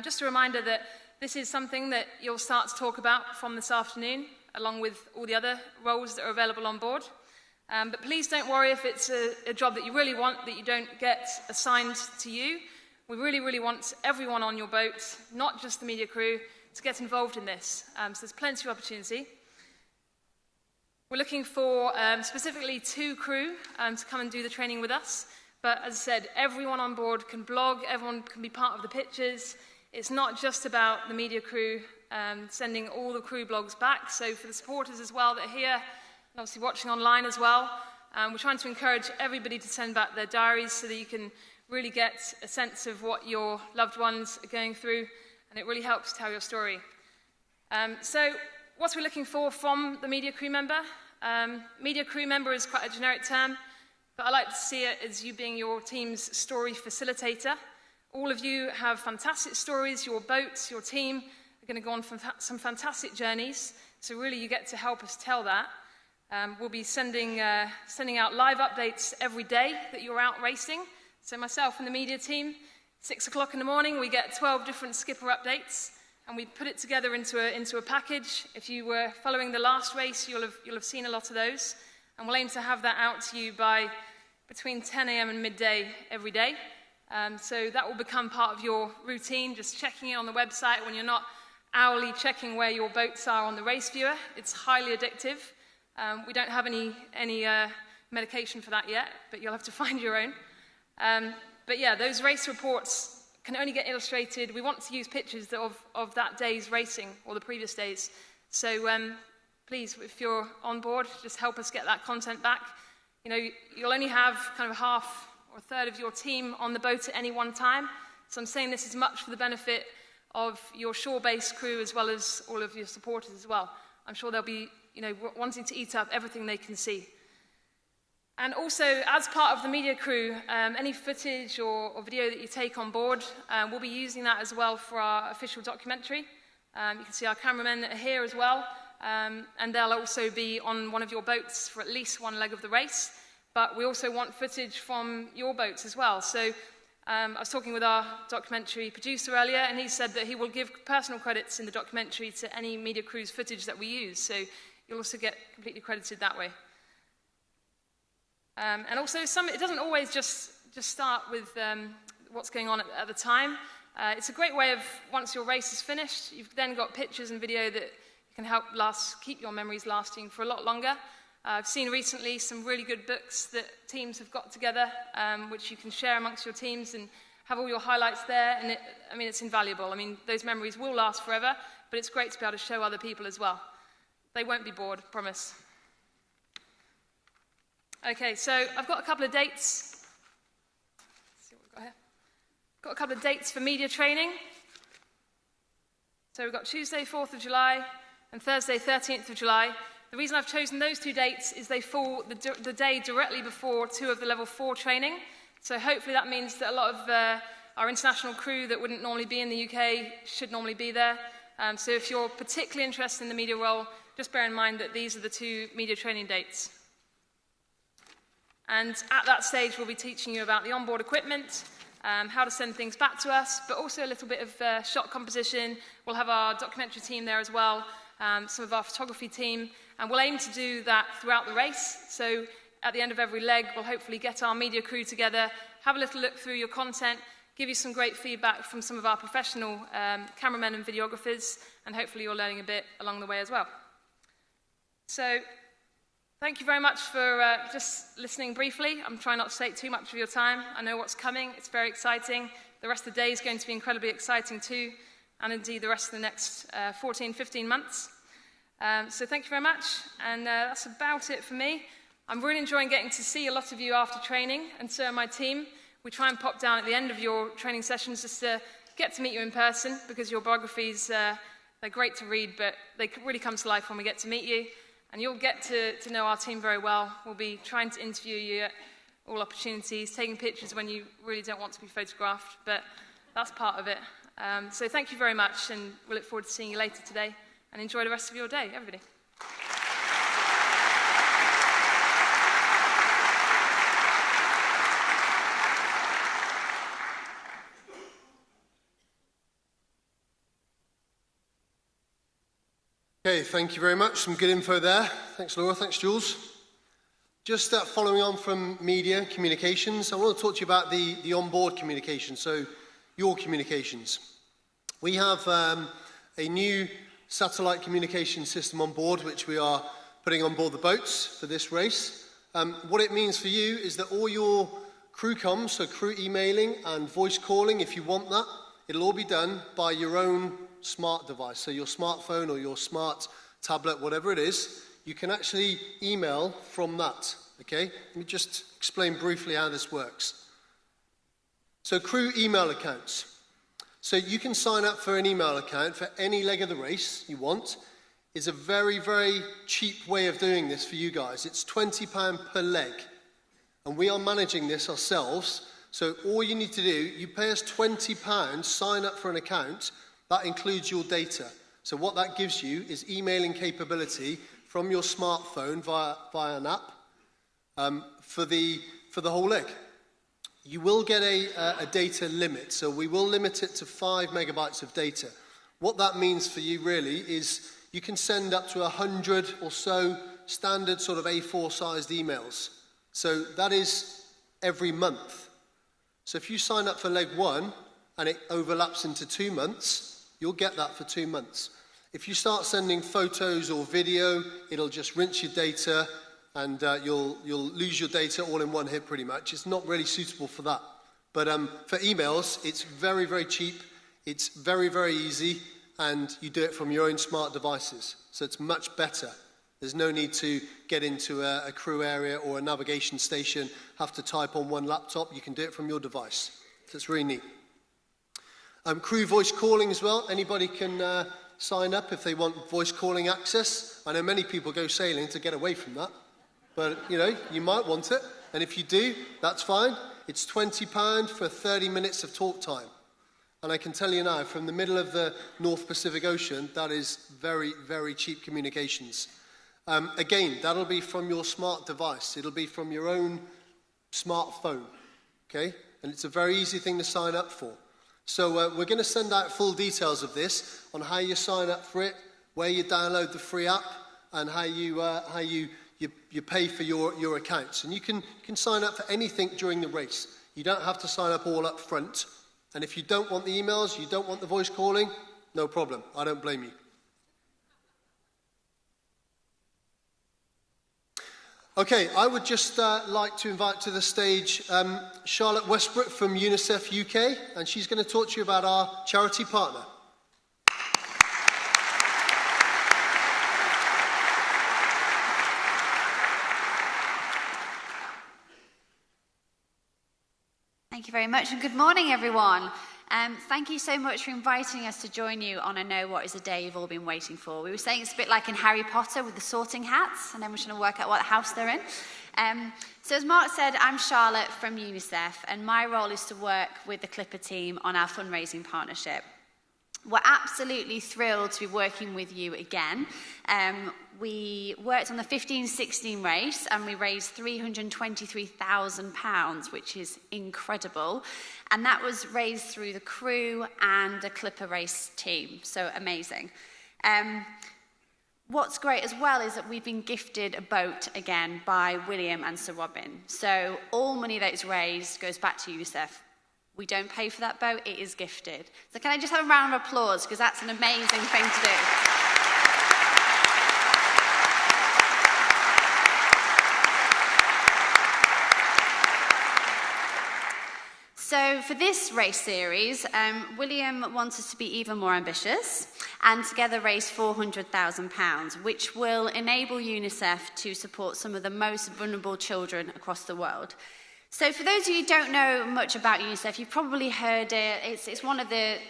Speaker 4: Just a reminder that this is something that you'll start to talk about from this afternoon, along with all the other roles that are available on board. But please don't worry if it's a job that you really want that you don't get assigned to you. We really, really want everyone on your boat, not just the media crew, to get involved in this. So there's plenty of opportunity. We're looking for specifically 2 crew to come and do the training with us. But as I said, everyone on board can blog, everyone can be part of the pictures. It's not just about the media crew sending all the crew blogs back. So for the supporters as well that are here, and obviously watching online as well, we're trying to encourage everybody to send back their diaries so that you can really get a sense of what your loved ones are going through, and it really helps tell your story. So what we're looking for from the media crew member. Media crew member is quite a generic term, but I like to see it as you being your team's story facilitator. All of you have fantastic stories. Your boats, your team are going to go on some fantastic journeys. So really you get to help us tell that. We'll be sending out live updates every day that you're out racing. So myself and the media team, 6 o'clock in the morning, we get 12 different skipper updates, and we put it together into a package. If you were following the last race, you'll have seen a lot of those. And we'll aim to have that out to you by between 10 a.m. and midday every day. So that will become part of your routine, just checking it on the website when you're not hourly checking where your boats are on the race viewer. It's highly addictive. We don't have any medication for that yet, but you'll have to find your own. But yeah, those race reports can only get illustrated. We want to use pictures of that day's racing or the previous days. So please, if you're on board, just help us get that content back. you'll only have kind of half or a third of your team on the boat at any one time. So I'm saying this is much for the benefit of your shore-based crew as well as all of your supporters as well. I'm sure they'll be, wanting to eat up everything they can see. And also, as part of the media crew, any footage or video that you take on board, we'll be using that as well for our official documentary. You can see our cameramen are here as well, and they'll also be on one of your boats for at least one leg of the race. But we also want footage from your boats as well. So I was talking with our documentary producer earlier, and he said that he will give personal credits in the documentary to any media crew's footage that we use. So you'll also get completely credited that way. And also, it doesn't always just start with what's going on at the time. It's a great way of, once your race is finished, you've then got pictures and video that can help keep your memories lasting for a lot longer. I've seen recently some really good books that teams have got together, which you can share amongst your teams and have all your highlights there. And it's invaluable. Those memories will last forever, but it's great to be able to show other people as well. They won't be bored, promise. Okay, so I've got a couple of dates. Let's see what we've got here. Got a couple of dates for media training. So we've got Tuesday, 4th of July, and Thursday, 13th of July. The reason I've chosen those 2 dates is they fall the day directly before 2 of the level 4 training. So hopefully that means that a lot of our international crew that wouldn't normally be in the UK should normally be there. So if you're particularly interested in the media role, just bear in mind that these are the 2 media training dates. And at that stage, we'll be teaching you about the onboard equipment, how to send things back to us, but also a little bit of shot composition. We'll have our documentary team there as well, some of our photography team, and we'll aim to do that throughout the race. So at the end of every leg, we'll hopefully get our media crew together, have a little look through your content, give you some great feedback from some of our professional cameramen and videographers, and hopefully you're learning a bit along the way as well. So thank you very much for just listening briefly. I'm trying not to take too much of your time. I know what's coming. It's very exciting. The rest of the day is going to be incredibly exciting too, and indeed the rest of the next 14, 15 months. So thank you very much, and that's about it for me. I'm really enjoying getting to see a lot of you after training, and so my team. We try and pop down at the end of your training sessions just to get to meet you in person, because your biographies, they're great to read, but they really come to life when we get to meet you. And you'll get to know our team very well. We'll be trying to interview you at all opportunities, taking pictures when you really don't want to be photographed, but that's part of it. So thank you very much, and we look forward to seeing you later today. And enjoy the rest of your day, everybody.
Speaker 2: Okay, thank you very much. Some good info there. Thanks, Laura. Thanks, Jules. Just following on from media communications, I want to talk to you about the onboard communication, so your communications. We have a new satellite communication system on board, which we are putting on board the boats for this race. What it means for you is that all your crew comms, so crew emailing and voice calling, if you want that, it'll all be done by your own smart device. So your smartphone or your smart tablet, whatever it is, you can actually email from that, okay? Let me just explain briefly how this works. So crew email accounts. So you can sign up for an email account for any leg of the race you want. It's a very, very cheap way of doing this for you guys. It's £20 per leg. And we are managing this ourselves. So all you need to do, you pay us £20, sign up for an account. That includes your data. So what that gives you is emailing capability from your smartphone via an app for the whole leg. You will get a data limit, so we will limit it to 5 megabytes of data. What that means for you really is you can send up to 100 or so standard sort of A4 sized emails. So that is every month. So if you sign up for leg 1 and it overlaps into 2 months, you'll get that for 2 months. If you start sending photos or video, it'll just rinse your data, and you'll lose your data all in one hit pretty much. It's not really suitable for that. But for emails, it's very, very cheap. It's very, very easy, and you do it from your own smart devices. So it's much better. There's no need to get into a crew area or a navigation station, have to type on one laptop. You can do it from your device. So it's really neat. Crew voice calling as well. Anybody can sign up if they want voice calling access. I know many people go sailing to get away from that. But, you know, you might want it. And if you do, that's fine. It's £20 for 30 minutes of talk time. And I can tell you now, from the middle of the North Pacific Ocean, that is very, very cheap communications. Again, that'll be from your smart device. It'll be from your own smartphone, okay? And it's a very easy thing to sign up for. So we're going to send out full details of this on how you sign up for it, where you download the free app, and how you pay for your accounts. And you can sign up for anything during the race. You don't have to sign up all up front. And if you don't want the emails, you don't want the voice calling, no problem. I don't blame you. Okay, I would just like to invite to the stage Charlotte Westbrook from UNICEF UK, and she's going to talk to you about our charity partner.
Speaker 5: Thank you very much, and good morning, everyone. Thank you so much for inviting us to join you on I Know What Is a Day You've All Been Waiting For. We were saying it's a bit like in Harry Potter with the sorting hats, and everyone's trying to work out what house they're in. So as Mark said, I'm Charlotte from UNICEF, and my role is to work with the Clipper team on our fundraising partnership. We're absolutely thrilled to be working with you again. We worked on the 15-16 race and we raised £323,000, which is incredible. And that was raised through the crew and the Clipper race team, so amazing. What's great as well is that we've been gifted a boat again by William and Sir Robin. So all money that is raised goes back to UNICEF. We don't pay for that boat, it is gifted. So can I just have a round of applause, because that's an amazing thing to do. So for this race series, William wants us to be even more ambitious and together raise £400,000, which will enable UNICEF to support some of the most vulnerable children across the world. So for those of you who don't know much about UNICEF, you've probably heard it. It's one of the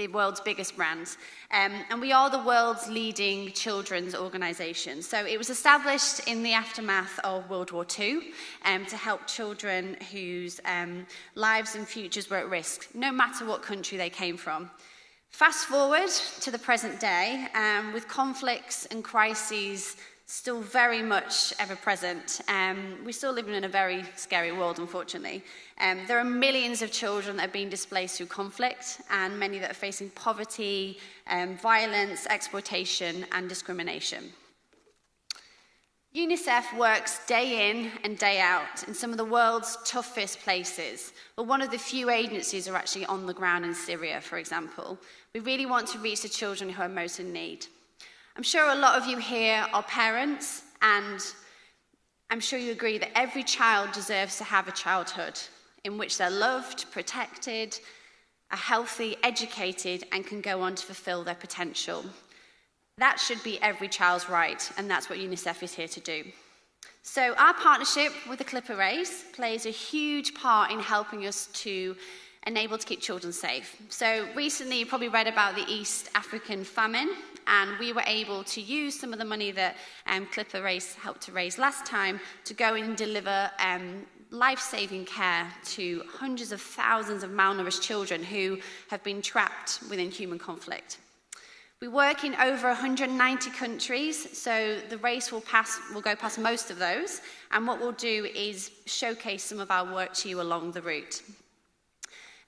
Speaker 5: world's biggest brands. And we are the world's leading children's organisation. So it was established in the aftermath of World War II to help children whose lives and futures were at risk, no matter what country they came from. Fast forward to the present day, with conflicts and crises still very much ever present. We're still living in a very scary world, unfortunately. There are millions of children that are being displaced through conflict, and many that are facing poverty, violence, exploitation, and discrimination. UNICEF works day in and day out in some of the world's toughest places. But one of the few agencies are actually on the ground in Syria, for example. We really want to reach the children who are most in need. I'm sure a lot of you here are parents, and I'm sure you agree that every child deserves to have a childhood in which they're loved, protected, are healthy, educated, and can go on to fulfill their potential. That should be every child's right, and that's what UNICEF is here to do. So our partnership with the Clipper Race plays a huge part in helping us to enable to keep children safe. So recently you probably read about the East African famine, and we were able to use some of the money that Clipper Race helped to raise last time to go and deliver life-saving care to hundreds of thousands of malnourished children who have been trapped within human conflict. We work in over 190 countries, so the race will go past most of those, and what we'll do is showcase some of our work to you along the route.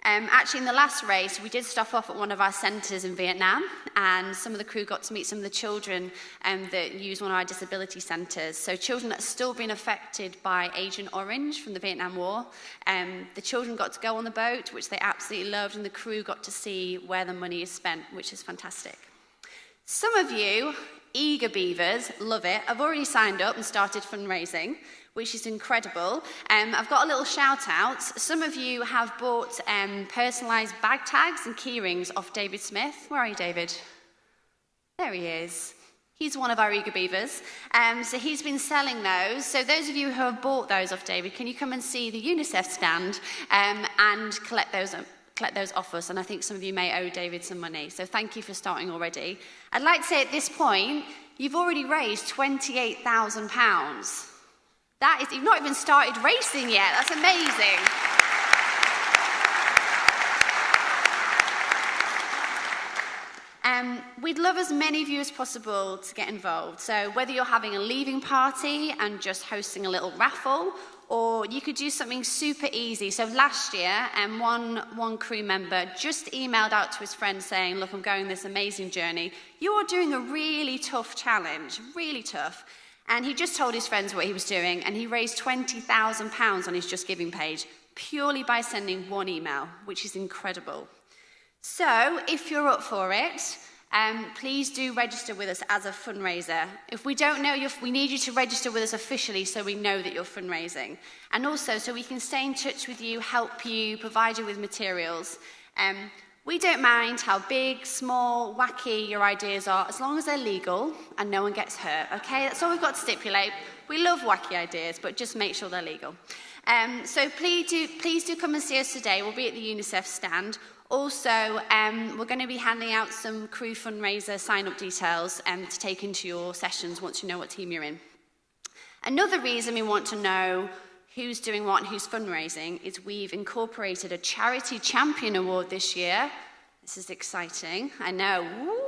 Speaker 5: Actually, in the last race, we did stop off at one of our centres in Vietnam, and some of the crew got to meet some of the children that use one of our disability centres. So children that are still being affected by Agent Orange from the Vietnam War. The children got to go on the boat, which they absolutely loved, and the crew got to see where the money is spent, which is fantastic. Some of you, eager beavers, love it. I've already signed up and started fundraising, which is incredible. I've got a little shout out. Some of you have bought personalised bag tags and key rings off David Smith. Where are you, David? There he is. He's one of our eager beavers. So he's been selling those. So those of you who have bought those off David, can you come and see the UNICEF stand and collect those off us? And I think some of you may owe David some money. So thank you for starting already. I'd like to say at this point, you've already raised £28,000. That is, you've not even started racing yet. That's amazing. We'd love as many of you as possible to get involved. So whether you're having a leaving party and just hosting a little raffle, or you could do something super easy. So last year, one crew member just emailed out to his friend saying, look, I'm going this amazing journey. You are doing a really tough challenge, really tough. And he just told his friends what he was doing, and he raised £20,000 on his Just Giving page purely by sending one email, which is incredible. So if you're up for it, please do register with us as a fundraiser. If we don't know you, we need you to register with us officially so we know that you're fundraising. And also so we can stay in touch with you, help you, provide you with materials. We don't mind how big, small, wacky your ideas are, as long as they're legal and no one gets hurt, okay? That's all we've got to stipulate. We love wacky ideas, but just make sure they're legal. So please do come and see us today. We'll be at the UNICEF stand. Also, we're going to be handing out some crew fundraiser sign-up details to take into your sessions once you know what team you're in. Another reason we want to know who's doing what and who's fundraising is we've incorporated a Charity Champion Award this year. This is exciting, I know. Woo.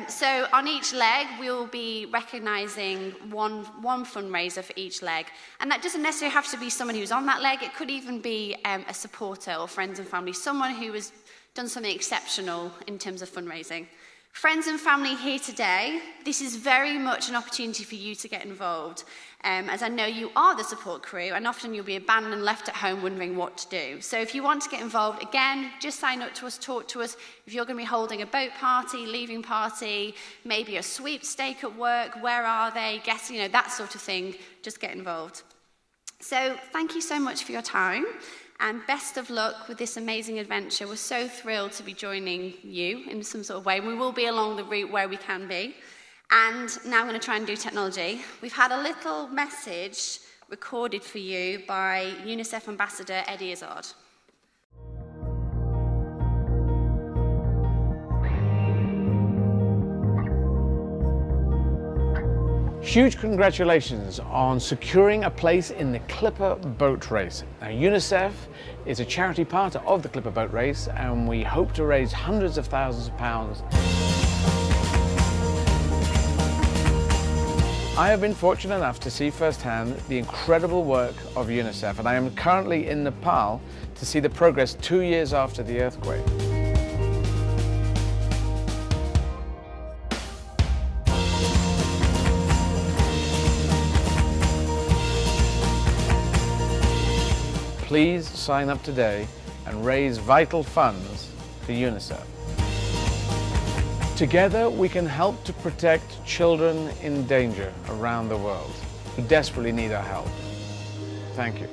Speaker 5: So on each leg, we'll be recognising one fundraiser for each leg. And that doesn't necessarily have to be someone who's on that leg. It could even be a supporter or friends and family, someone who has done something exceptional in terms of fundraising. Friends and family here today, this is very much an opportunity for you to get involved. As I know you are the support crew, and often you'll be abandoned and left at home wondering what to do. So if you want to get involved, again, just sign up to us, talk to us. If you're going to be holding a boat party, leaving party, maybe a sweepstake at work, where are they, guessing, that sort of thing, just get involved. So thank you so much for your time. And best of luck with this amazing adventure. We're so thrilled to be joining you in some sort of way. We will be along the route where we can be. And now I'm going to try and do technology. We've had a little message recorded for you by UNICEF Ambassador Eddie Izzard.
Speaker 6: Huge congratulations on securing a place in the Clipper Boat Race. Now, UNICEF is a charity partner of the Clipper Boat Race, and we hope to raise hundreds of thousands of pounds. I have been fortunate enough to see firsthand the incredible work of UNICEF, and I am currently in Nepal to see the progress 2 years after the earthquake. Please sign up today and raise vital funds for UNICEF. Together we can help to protect children in danger around the world who desperately need our help. Thank you.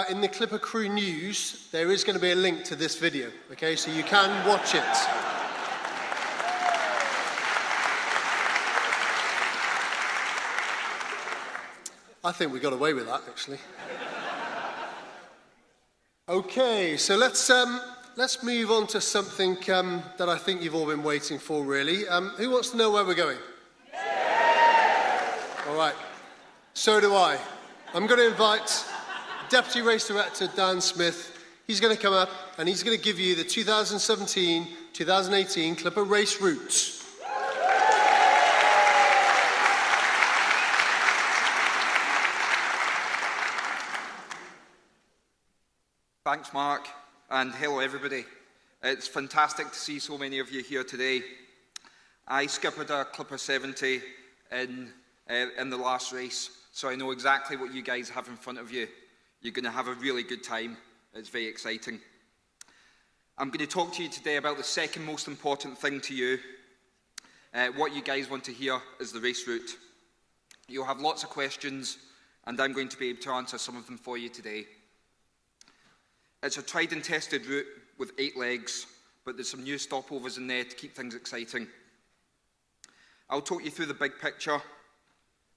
Speaker 2: In the Clipper Crew News, there is going to be a link to this video, okay, so you can watch it. I think we got away with that, actually. Okay, so let's move on to something that I think you've all been waiting for, really. Who wants to know where we're going? All right, so do I. I'm going to invite Deputy Race Director Dan Smith. He's going to come up and he's going to give you the 2017-2018 Clipper Race routes.
Speaker 7: Thanks, Mark, and hello, everybody. It's fantastic to see so many of you here today. I skippered a Clipper 70 in the last race, so I know exactly what you guys have in front of you. You're going to have a really good time. It's very exciting. I'm going to talk to you today about the second most important thing to you. What you guys want to hear is the race route. You'll have lots of questions, and I'm going to be able to answer some of them for you today. It's a tried and tested route with 8 legs, but there's some new stopovers in there to keep things exciting. I'll talk you through the big picture,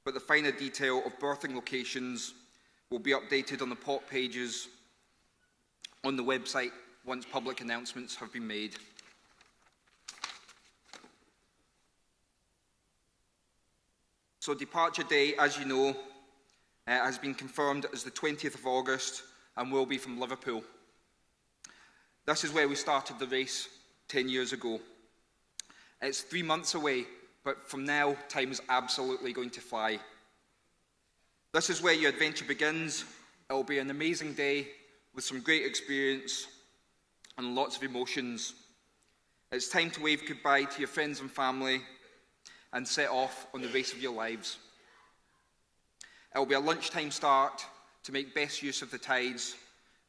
Speaker 7: but the finer detail of berthing locations will be updated on the port pages on the website once public announcements have been made. So departure day, as you know, has been confirmed as the 20th of August and will be from Liverpool. This is where we started the race 10 years ago. It's 3 months away, but from now, time is absolutely going to fly. This is where your adventure begins. It will be an amazing day with some great experience and lots of emotions. It's time to wave goodbye to your friends and family and set off on the race of your lives. It will be a lunchtime start to make best use of the tides,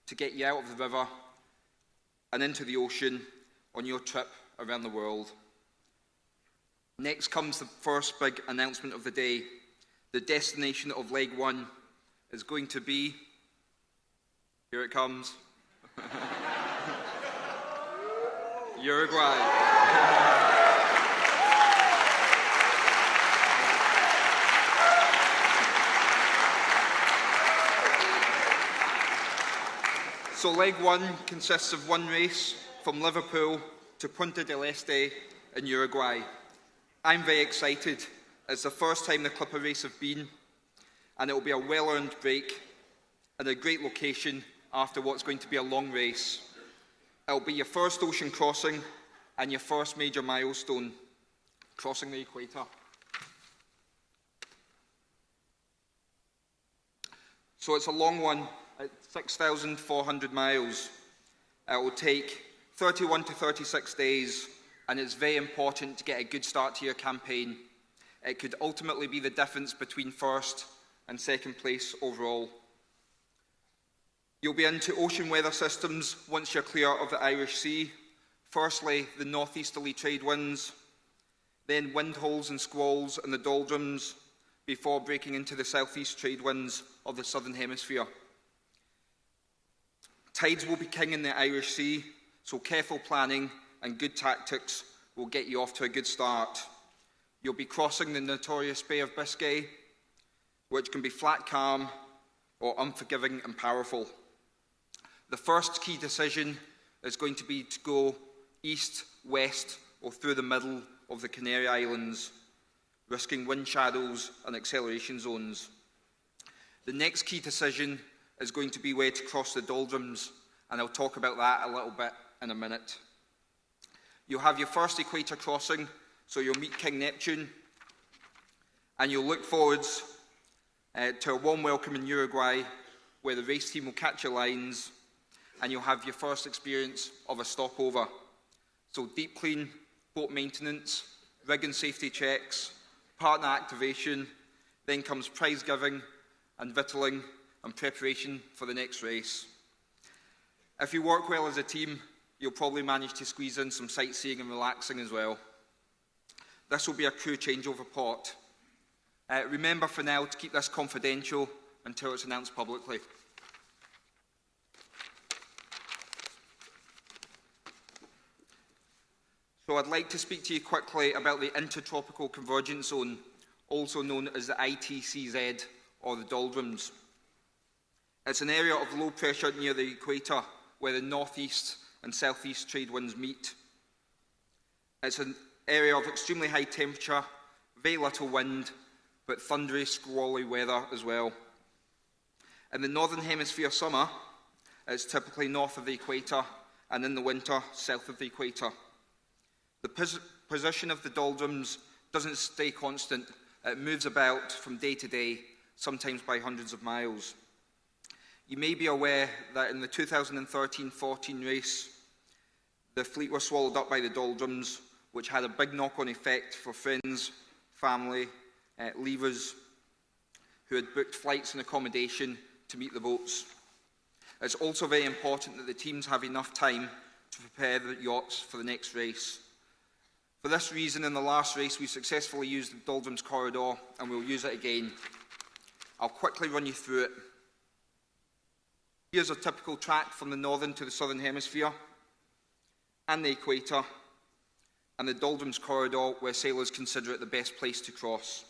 Speaker 7: to get you out of the river and into the ocean on your trip around the world. Next comes the first big announcement of the day. The destination of leg 1 is going to be, here it comes, Uruguay. So leg 1 consists of 1 race from Liverpool to Punta del Este in Uruguay. I'm very excited. It's the first time the Clipper race have been, and it will be a well-earned break and a great location after what's going to be a long race. It will be your first ocean crossing and your first major milestone, crossing the equator. So it's a long one, at 6,400 miles. It will take 31 to 36 days, and it's very important to get a good start to your campaign. It could ultimately be the difference between first and second place overall. You'll be into ocean weather systems once you're clear of the Irish Sea. Firstly, the northeasterly trade winds, then wind holes and squalls and the doldrums, before breaking into the southeast trade winds of the southern hemisphere. Tides will be king in the Irish Sea, so careful planning and good tactics will get you off to a good start. You'll be crossing the notorious Bay of Biscay, which can be flat calm or unforgiving and powerful. The first key decision is going to be to go east, west, or through the middle of the Canary Islands, risking wind shadows and acceleration zones. The next key decision is going to be where to cross the doldrums, and I'll talk about that a little bit in a minute. You'll have your first equator crossing, so you'll meet King Neptune, and you'll look forwards to a warm welcome in Uruguay, where the race team will catch your lines, and you'll have your first experience of a stopover. So deep clean, boat maintenance, rig and safety checks, partner activation, then comes prize giving and victualling and preparation for the next race. If you work well as a team, you'll probably manage to squeeze in some sightseeing and relaxing as well. This will be a crew changeover port. Remember for now to keep this confidential until it's announced publicly. So I'd like to speak to you quickly about the Intertropical Convergence Zone, also known as the ITCZ, or the doldrums. It's an area of low pressure near the equator, where the northeast and southeast trade winds meet. It's an area of extremely high temperature, very little wind, but thundery, squally weather as well. In the northern hemisphere summer, it's typically north of the equator, and in the winter, south of the equator. The position of the doldrums doesn't stay constant. It moves about from day to day, sometimes by hundreds of miles. You may be aware that in the 2013-14 race, the fleet were swallowed up by the doldrums, which had a big knock-on effect for friends, family, leavers who had booked flights and accommodation to meet the boats. It's also very important that the teams have enough time to prepare the yachts for the next race. For this reason, in the last race, we successfully used the doldrums corridor, and we'll use it again. I'll quickly run you through it. Here's a typical track from the northern to the southern hemisphere, and the equator, and the doldrums corridor where sailors consider it the best place to cross.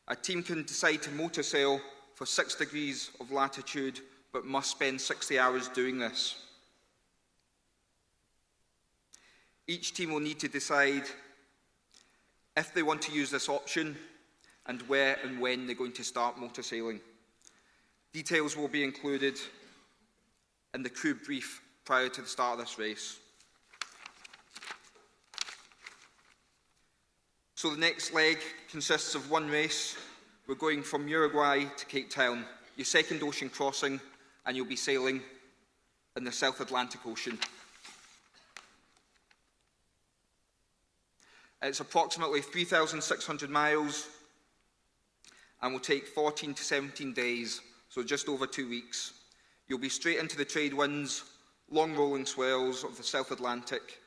Speaker 7: A team can decide to motor sail for 6 degrees of latitude, but must spend 60 hours doing this. Each team will need to decide if they want to use this option and where and when they're going to start motor sailing. Details will be included in the crew brief prior to the start of this race. So the next leg consists of 1 race. We're going from Uruguay to Cape Town, your second ocean crossing, and you'll be sailing in the South Atlantic Ocean. It's approximately 3,600 miles and will take 14 to 17 days, so just over 2 weeks. You'll be straight into the trade winds, long rolling swells of the South Atlantic,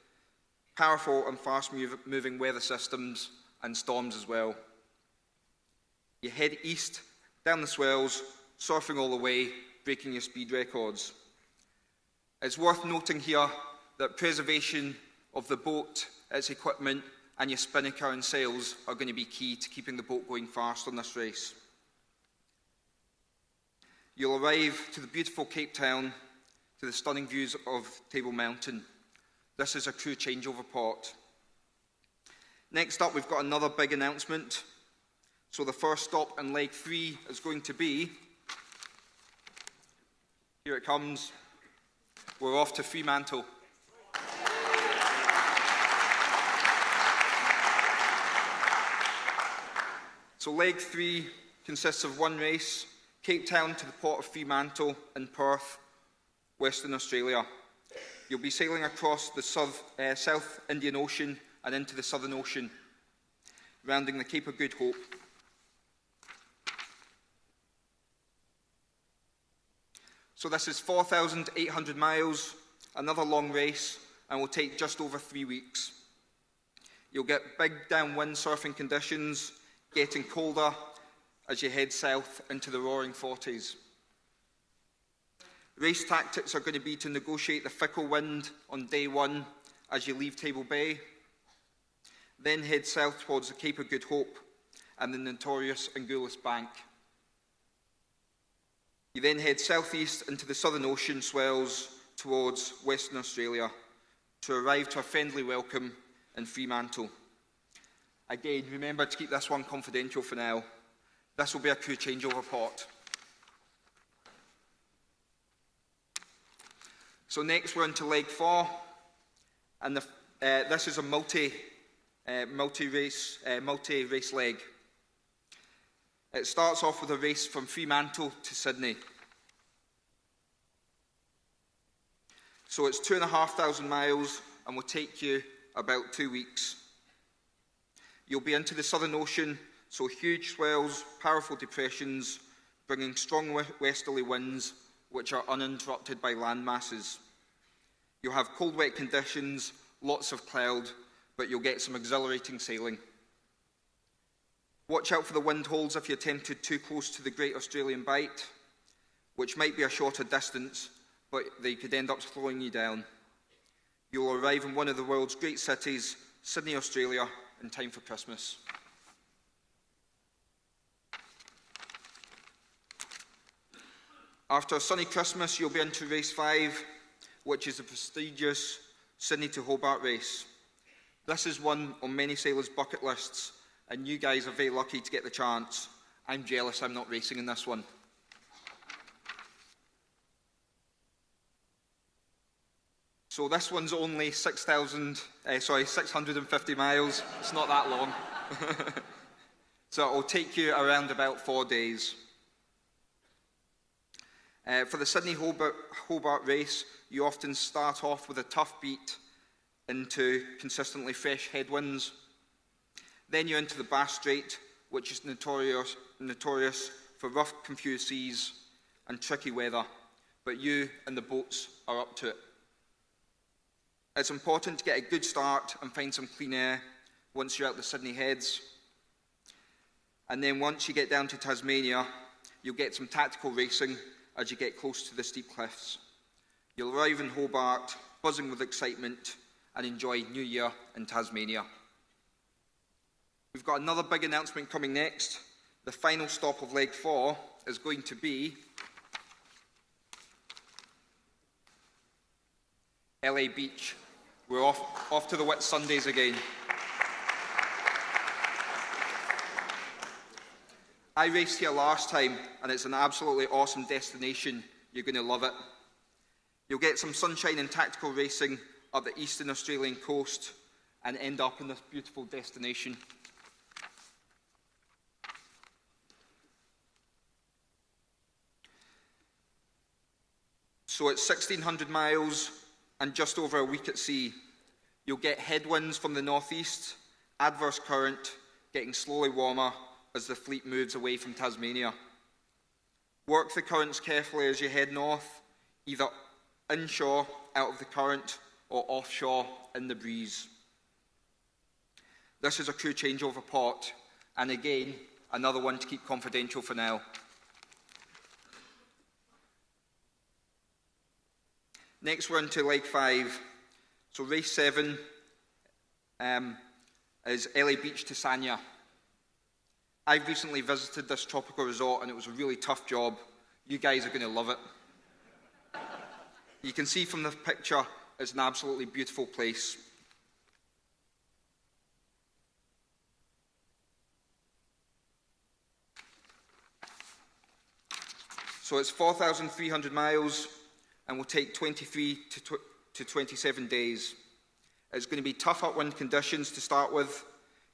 Speaker 7: powerful and fast-moving weather systems, and storms as well. You head east, down the swells, surfing all the way, breaking your speed records. It's worth noting here that preservation of the boat, its equipment, and your spinnaker and sails are going to be key to keeping the boat going fast on this race. You'll arrive to the beautiful Cape Town, to the stunning views of Table Mountain. This is a crew changeover port. Next up, we've got another big announcement. So the first stop in leg 3 is going to be, here it comes, we're off to Fremantle. So leg 3 consists of 1 race, Cape Town to the port of Fremantle in Perth, Western Australia. You'll be sailing across the South Indian Ocean and into the Southern Ocean, rounding the Cape of Good Hope. So this is 4,800 miles, another long race, and will take just over 3 weeks. You'll get big downwind surfing conditions, getting colder as you head south into the roaring 40s. Race tactics are going to be to negotiate the fickle wind on day 1 as you leave Table Bay, then head south towards the Cape of Good Hope and the notorious Anguillus Bank. You then head southeast into the Southern Ocean swells towards Western Australia to arrive to a friendly welcome in Fremantle. Again, remember to keep this one confidential for now. This will be a crew changeover port. So next we're into leg 4, and this is a multi-race leg. It starts off with a race from Fremantle to Sydney. So it's 2,500 miles and will take you about 2 weeks. You'll be into the Southern Ocean, so huge swells, powerful depressions, bringing strong westerly winds, which are uninterrupted by land masses. You'll have cold, wet conditions, lots of cloud, but you'll get some exhilarating sailing. Watch out for the wind holes if you're tempted too close to the Great Australian Bight, which might be a shorter distance, but they could end up slowing you down. You'll arrive in one of the world's great cities, Sydney, Australia, in time for Christmas. After a sunny Christmas, you'll be into race 5, which is the prestigious Sydney to Hobart race. This is one on many sailors' bucket lists, and you guys are very lucky to get the chance. I'm jealous I'm not racing in this one. So this one's only 650 miles. It's not that long. So it'll take you around about 4 days. For the Sydney-Hobart race, you often start off with a tough beat into consistently fresh headwinds. Then you're into the Bass Strait, which is notorious for rough, confused seas and tricky weather, but you and the boats are up to it. It's important to get a good start and find some clean air once you're out the Sydney Heads. And then once you get down to Tasmania, you'll get some tactical racing as you get close to the steep cliffs. You'll arrive in Hobart, buzzing with excitement, and enjoy New Year in Tasmania. We've got another big announcement coming next. The final stop of leg 4 is going to be LA Beach. We're off to the Whit Sundays again. I raced here last time, and it's an absolutely awesome destination. You're going to love it. You'll get some sunshine and tactical racing up the eastern Australian coast and end up in this beautiful destination. So it's 1,600 miles and just over a week at sea. You'll get headwinds from the northeast, adverse current, getting slowly warmer as the fleet moves away from Tasmania. Work the currents carefully as you head north, either inshore out of the current or offshore in the breeze. This is a crew changeover port, and again, another one to keep confidential for now. Next we're into leg 5. So race 7 is LA Beach to Sanya. I've recently visited this tropical resort and it was a really tough job. You guys are going to love it. You can see from the picture, it's an absolutely beautiful place. So it's 4,300 miles and will take 23 to 27 days. It's going to be tough upwind conditions to start with,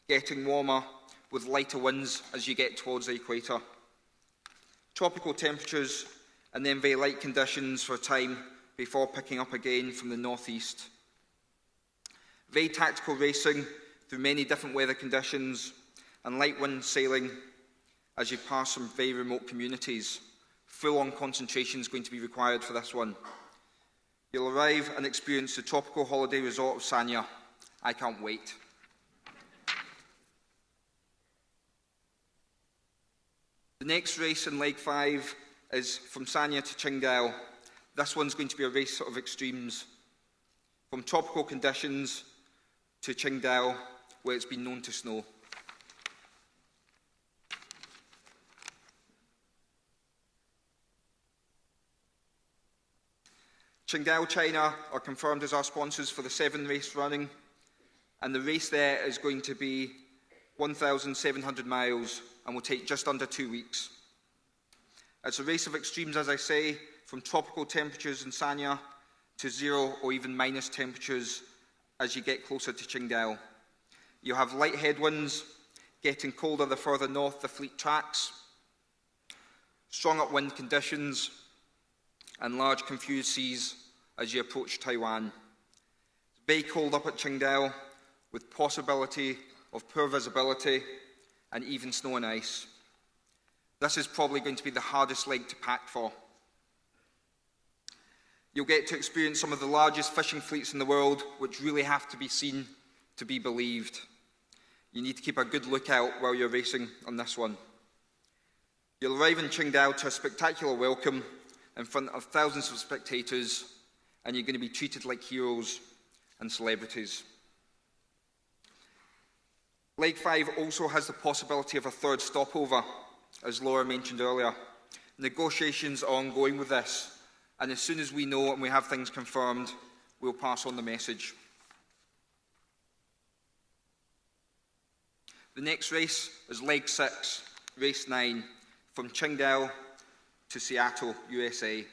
Speaker 7: getting warmer with lighter winds as you get towards the equator. Tropical temperatures and then very light conditions for a time before picking up again from the northeast. Very tactical racing through many different weather conditions and light wind sailing as you pass some very remote communities. Full-on concentration is going to be required for this one. You'll arrive and experience the tropical holiday resort of Sanya. I can't wait. The next race in leg 5 is from Sanya to Qingdao. This one's going to be a race of extremes. From tropical conditions to Qingdao, where it's been known to snow. Qingdao, China are confirmed as our sponsors for the 7 race running, and the race there is going to be 1,700 miles and will take just under 2 weeks. It's a race of extremes, as I say, from tropical temperatures in Sanya to 0 or even minus temperatures as you get closer to Qingdao. You'll have light headwinds, getting colder the further north the fleet tracks, strong upwind conditions, and large confused seas as you approach Taiwan. It's very cold up at Qingdao, with possibility of poor visibility and even snow and ice. This is probably going to be the hardest leg to pack for. You'll get to experience some of the largest fishing fleets in the world, which really have to be seen to be believed. You need to keep a good lookout while you're racing on this one. You'll arrive in Qingdao to a spectacular welcome in front of thousands of spectators, and you're going to be treated like heroes and celebrities. Leg 5 also has the possibility of a third stopover, as Laura mentioned earlier. Negotiations are ongoing with this, and as soon as we know and we have things confirmed, we'll pass on the message. The next race is leg 6, race 9, from Qingdao to Seattle, USA.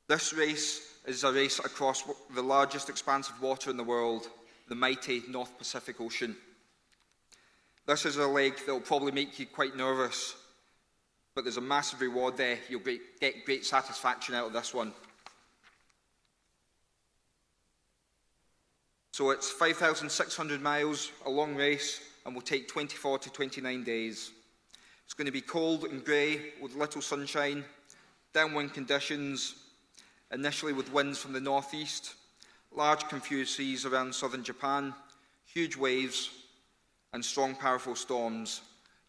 Speaker 7: This race is a race across the largest expanse of water in the world, the mighty North Pacific Ocean. This is a leg that will probably make you quite nervous, but there's a massive reward there. You'll get great satisfaction out of this one. So it's 5,600 miles, a long race, and will take 24 to 29 days. It's going to be cold and grey with little sunshine, downwind conditions, initially with winds from the northeast, large confused seas around southern Japan, huge waves, and strong, powerful storms.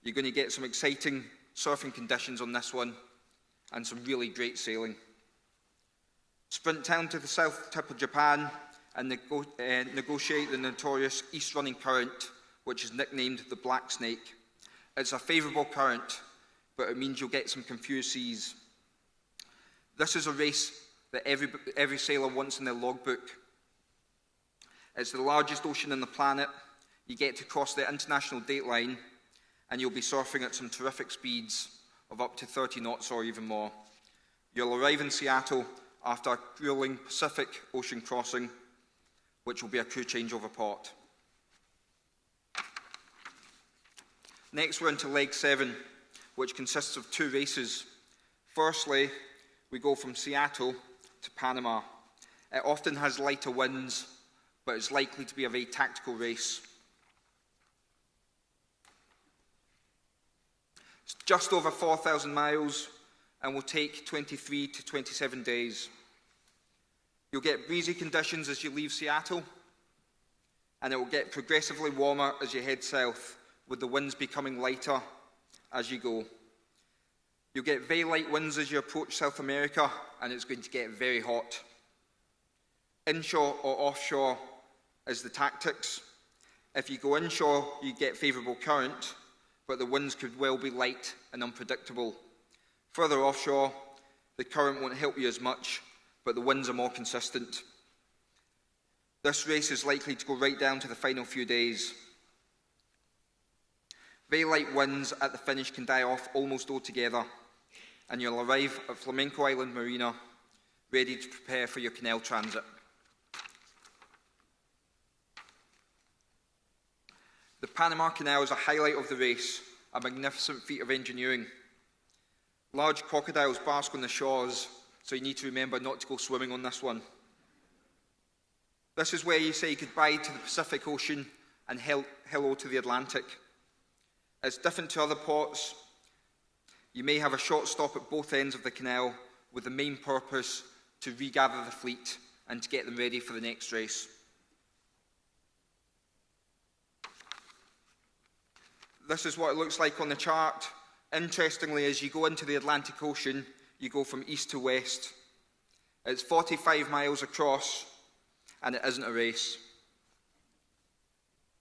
Speaker 7: You're going to get some exciting surfing conditions on this one and some really great sailing. Sprint down to the south tip of Japan and negotiate the notorious east-running current, which is nicknamed the Black Snake. It's a favourable current, but it means you'll get some confused seas. This is a race that every sailor wants in their logbook. It's the largest ocean on the planet. You get to cross the international date line, and you'll be surfing at some terrific speeds of up to 30 knots or even more. You'll arrive in Seattle after a grueling Pacific Ocean crossing, which will be a crew changeover port. Next, we're into leg 7, which consists of 2 races. Firstly, we go from Seattle to Panama. It often has lighter winds, but it's likely to be a very tactical race. It's just over 4,000 miles and will take 23 to 27 days. You'll get breezy conditions as you leave Seattle, and it will get progressively warmer as you head south, with the winds becoming lighter as you go. You'll get very light winds as you approach South America, and it's going to get very hot. Inshore or offshore is the tactics. If you go inshore, you get favourable current, but the winds could well be light and unpredictable. Further offshore, the current won't help you as much, but the winds are more consistent. This race is likely to go right down to the final few days. Very light winds at the finish can die off almost altogether, and you'll arrive at Flamenco Island Marina, ready to prepare for your canal transit. The Panama Canal is a highlight of the race, a magnificent feat of engineering. Large crocodiles bask on the shores, so you need to remember not to go swimming on this one. This is where you say goodbye to the Pacific Ocean and hello to the Atlantic. It's different to other ports. You may have a short stop at both ends of the canal with the main purpose to regather the fleet and to get them ready for the next race. This is what it looks like on the chart. Interestingly, as you go into the Atlantic Ocean, you go from east to west. It's 45 miles across, and it isn't a race.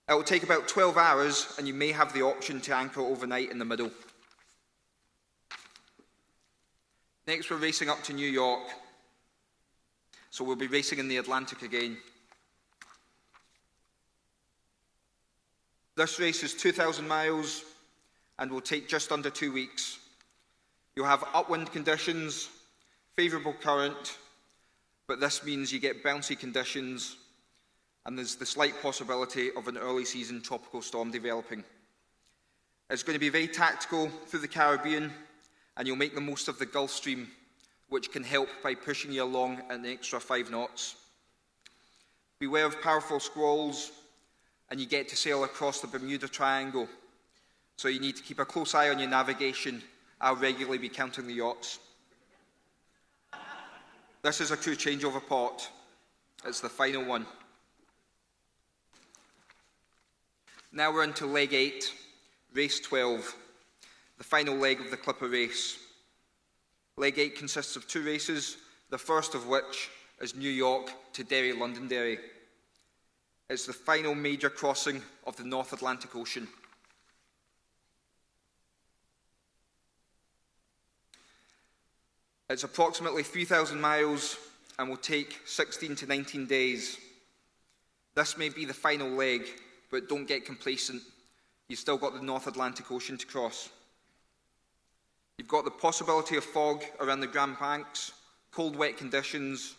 Speaker 7: It will take about 12 hours, and you may have the option to anchor overnight in the middle. Next, we're racing up to New York. So we'll be racing in the Atlantic again. This race is 2,000 miles and will take just under 2 weeks. You'll have upwind conditions, favourable current, but this means you get bouncy conditions, and there's the slight possibility of an early season tropical storm developing. It's going to be very tactical through the Caribbean, and you'll make the most of the Gulf Stream, which can help by pushing you along at an extra 5 knots. Beware of powerful squalls, and you get to sail across the Bermuda Triangle, so you need to keep a close eye on your navigation. I'll regularly be counting the yachts. This is a crew changeover port. It's the final one. Now we're into leg 8, race 12, the final leg of the Clipper race. Leg 8 consists of 2 races, the first of which is New York to Derry, Londonderry. It's the final major crossing of the North Atlantic Ocean. It's approximately 3,000 miles and will take 16 to 19 days. This may be the final leg, but don't get complacent. You've still got the North Atlantic Ocean to cross. You've got the possibility of fog around the Grand Banks, cold, wet conditions,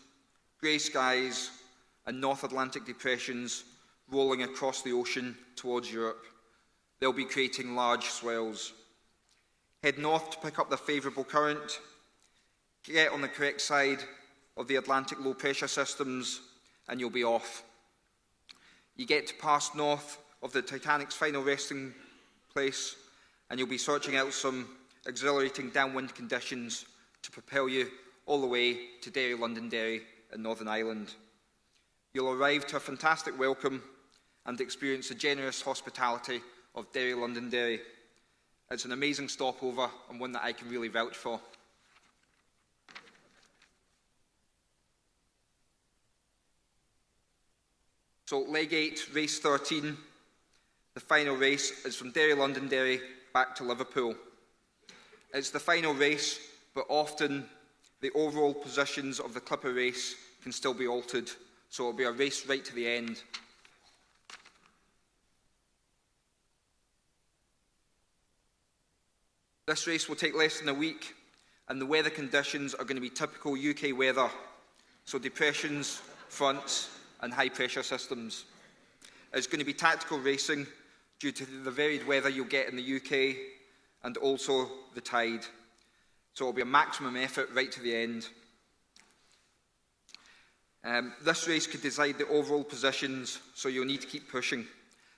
Speaker 7: grey skies, and North Atlantic depressions rolling across the ocean towards Europe. They'll be creating large swells. Head north to pick up the favourable current. Get on the correct side of the Atlantic low-pressure systems, and you'll be off. You get to pass north of the Titanic's final resting place, and you'll be searching out some exhilarating downwind conditions to propel you all the way to Derry, Londonderry in Northern Ireland. You'll arrive to a fantastic welcome and experience the generous hospitality of Derry, Londonderry. It's an amazing stopover and one that I can really vouch for. So leg 8, race 13, the final race is from Derry, Londonderry, back to Liverpool. It's the final race, but often the overall positions of the Clipper race can still be altered, so it'll be a race right to the end. This race will take less than a week, and the weather conditions are going to be typical UK weather, so depressions, fronts, and high-pressure systems. It's going to be tactical racing due to the varied weather you'll get in the UK and also the tide. So it'll be a maximum effort right to the end. This race could decide the overall positions, so you'll need to keep pushing.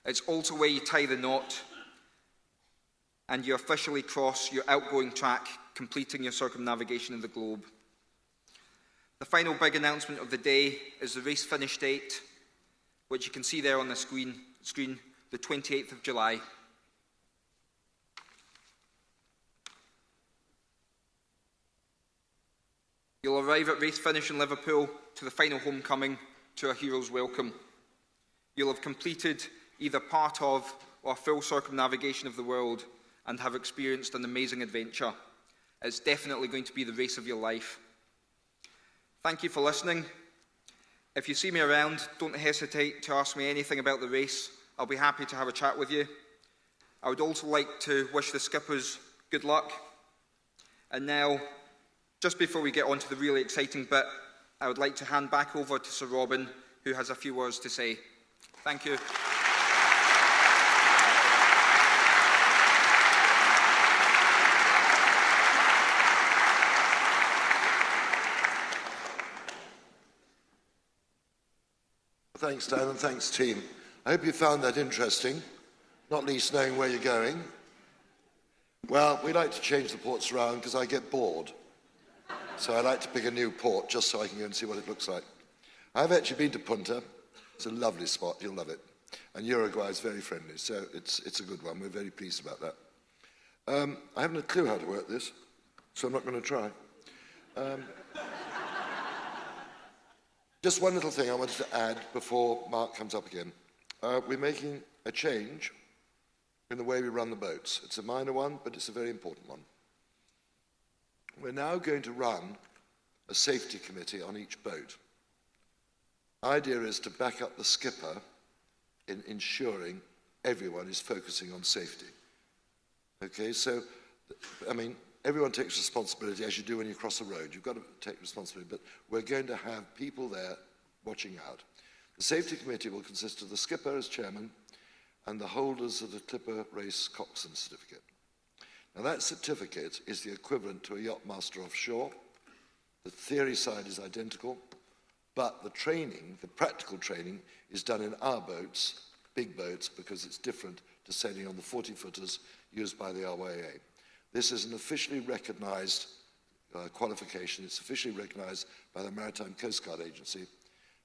Speaker 7: It's also where you tie the knot and you officially cross your outgoing track, completing your circumnavigation of the globe. The final big announcement of the day is the race finish date, which you can see there on the screen, the 28th of July. You'll arrive at race finish in Liverpool to the final homecoming to a hero's welcome. You'll have completed either part of or full circumnavigation of the world and have experienced an amazing adventure. It's definitely going to be the race of your life. Thank you for listening. If you see me around, don't hesitate to ask me anything about the race. I'll be happy to have a chat with you. I would also like to wish the skippers good luck. And now, just before we get on to the really exciting bit, I would like to hand back over to Sir Robin, who has a few words to say. Thank you.
Speaker 1: Thanks, Dan, and thanks, team. I hope you found that interesting, not least knowing where you're going. Well, we like to change the ports around because I get bored. So I like to pick a new port just so I can go and see what it looks like. I've actually been to Punta. It's a lovely spot. You'll love it. And Uruguay is very friendly, so it's a good one. We're very pleased about that. I haven't a clue how to work this, so I'm not going to try. Just one little thing I wanted to add before Mark comes up again. We're making a change in the way we run the boats. It's a minor one, but it's a very important one. We're now going to run a safety committee on each boat. The idea is to back up the skipper in ensuring everyone is focusing on safety. Okay, so, I mean, everyone takes responsibility, as you do when you cross a road. You've got to take responsibility, but we're going to have people there watching out. The safety committee will consist of the skipper as chairman and the holders of the Clipper Race Coxswain certificate. Now that certificate is the equivalent to a yacht master offshore. The theory side is identical, but the training, the practical training, is done in our boats, big boats, because it's different to sailing on the 40-footers used by the RYA. This is an officially recognised qualification. It's officially recognised by the Maritime Coast Guard Agency.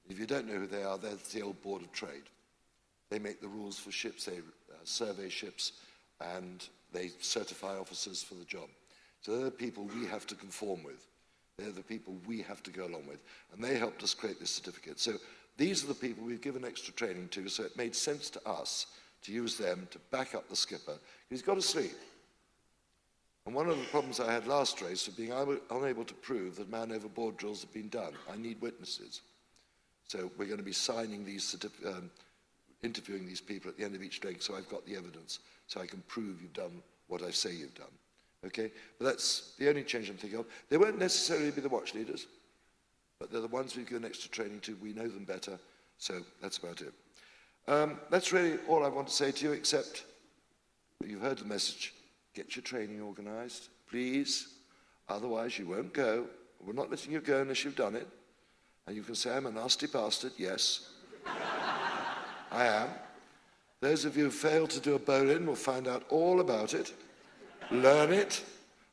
Speaker 1: If you don't know who they are, they're the old Board of Trade. They make the rules for ships, they survey ships, and they certify officers for the job. So they're the people we have to conform with. They're the people we have to go along with. And they helped us create this certificate. So these are the people we've given extra training to, so it made sense to us to use them to back up the skipper. He's got to sleep. And one of the problems I had last race was being unable to prove that man overboard drills have been done. I need witnesses. So we're going to be signing these, interviewing these people at the end of each leg, so I've got the evidence, so I can prove you've done what I say you've done. Okay? But that's the only change I'm thinking of. They won't necessarily be the watch leaders, but they're the ones we've given extra training to. We know them better, so that's about it. That's really all I want to say to you, except that you've heard the message. Get your training organised, please. Otherwise, you won't go. We're not letting you go unless you've done it. And you can say, I'm a nasty bastard. Yes, I am. Those of you who failed to do a bowline will find out all about it. Learn it.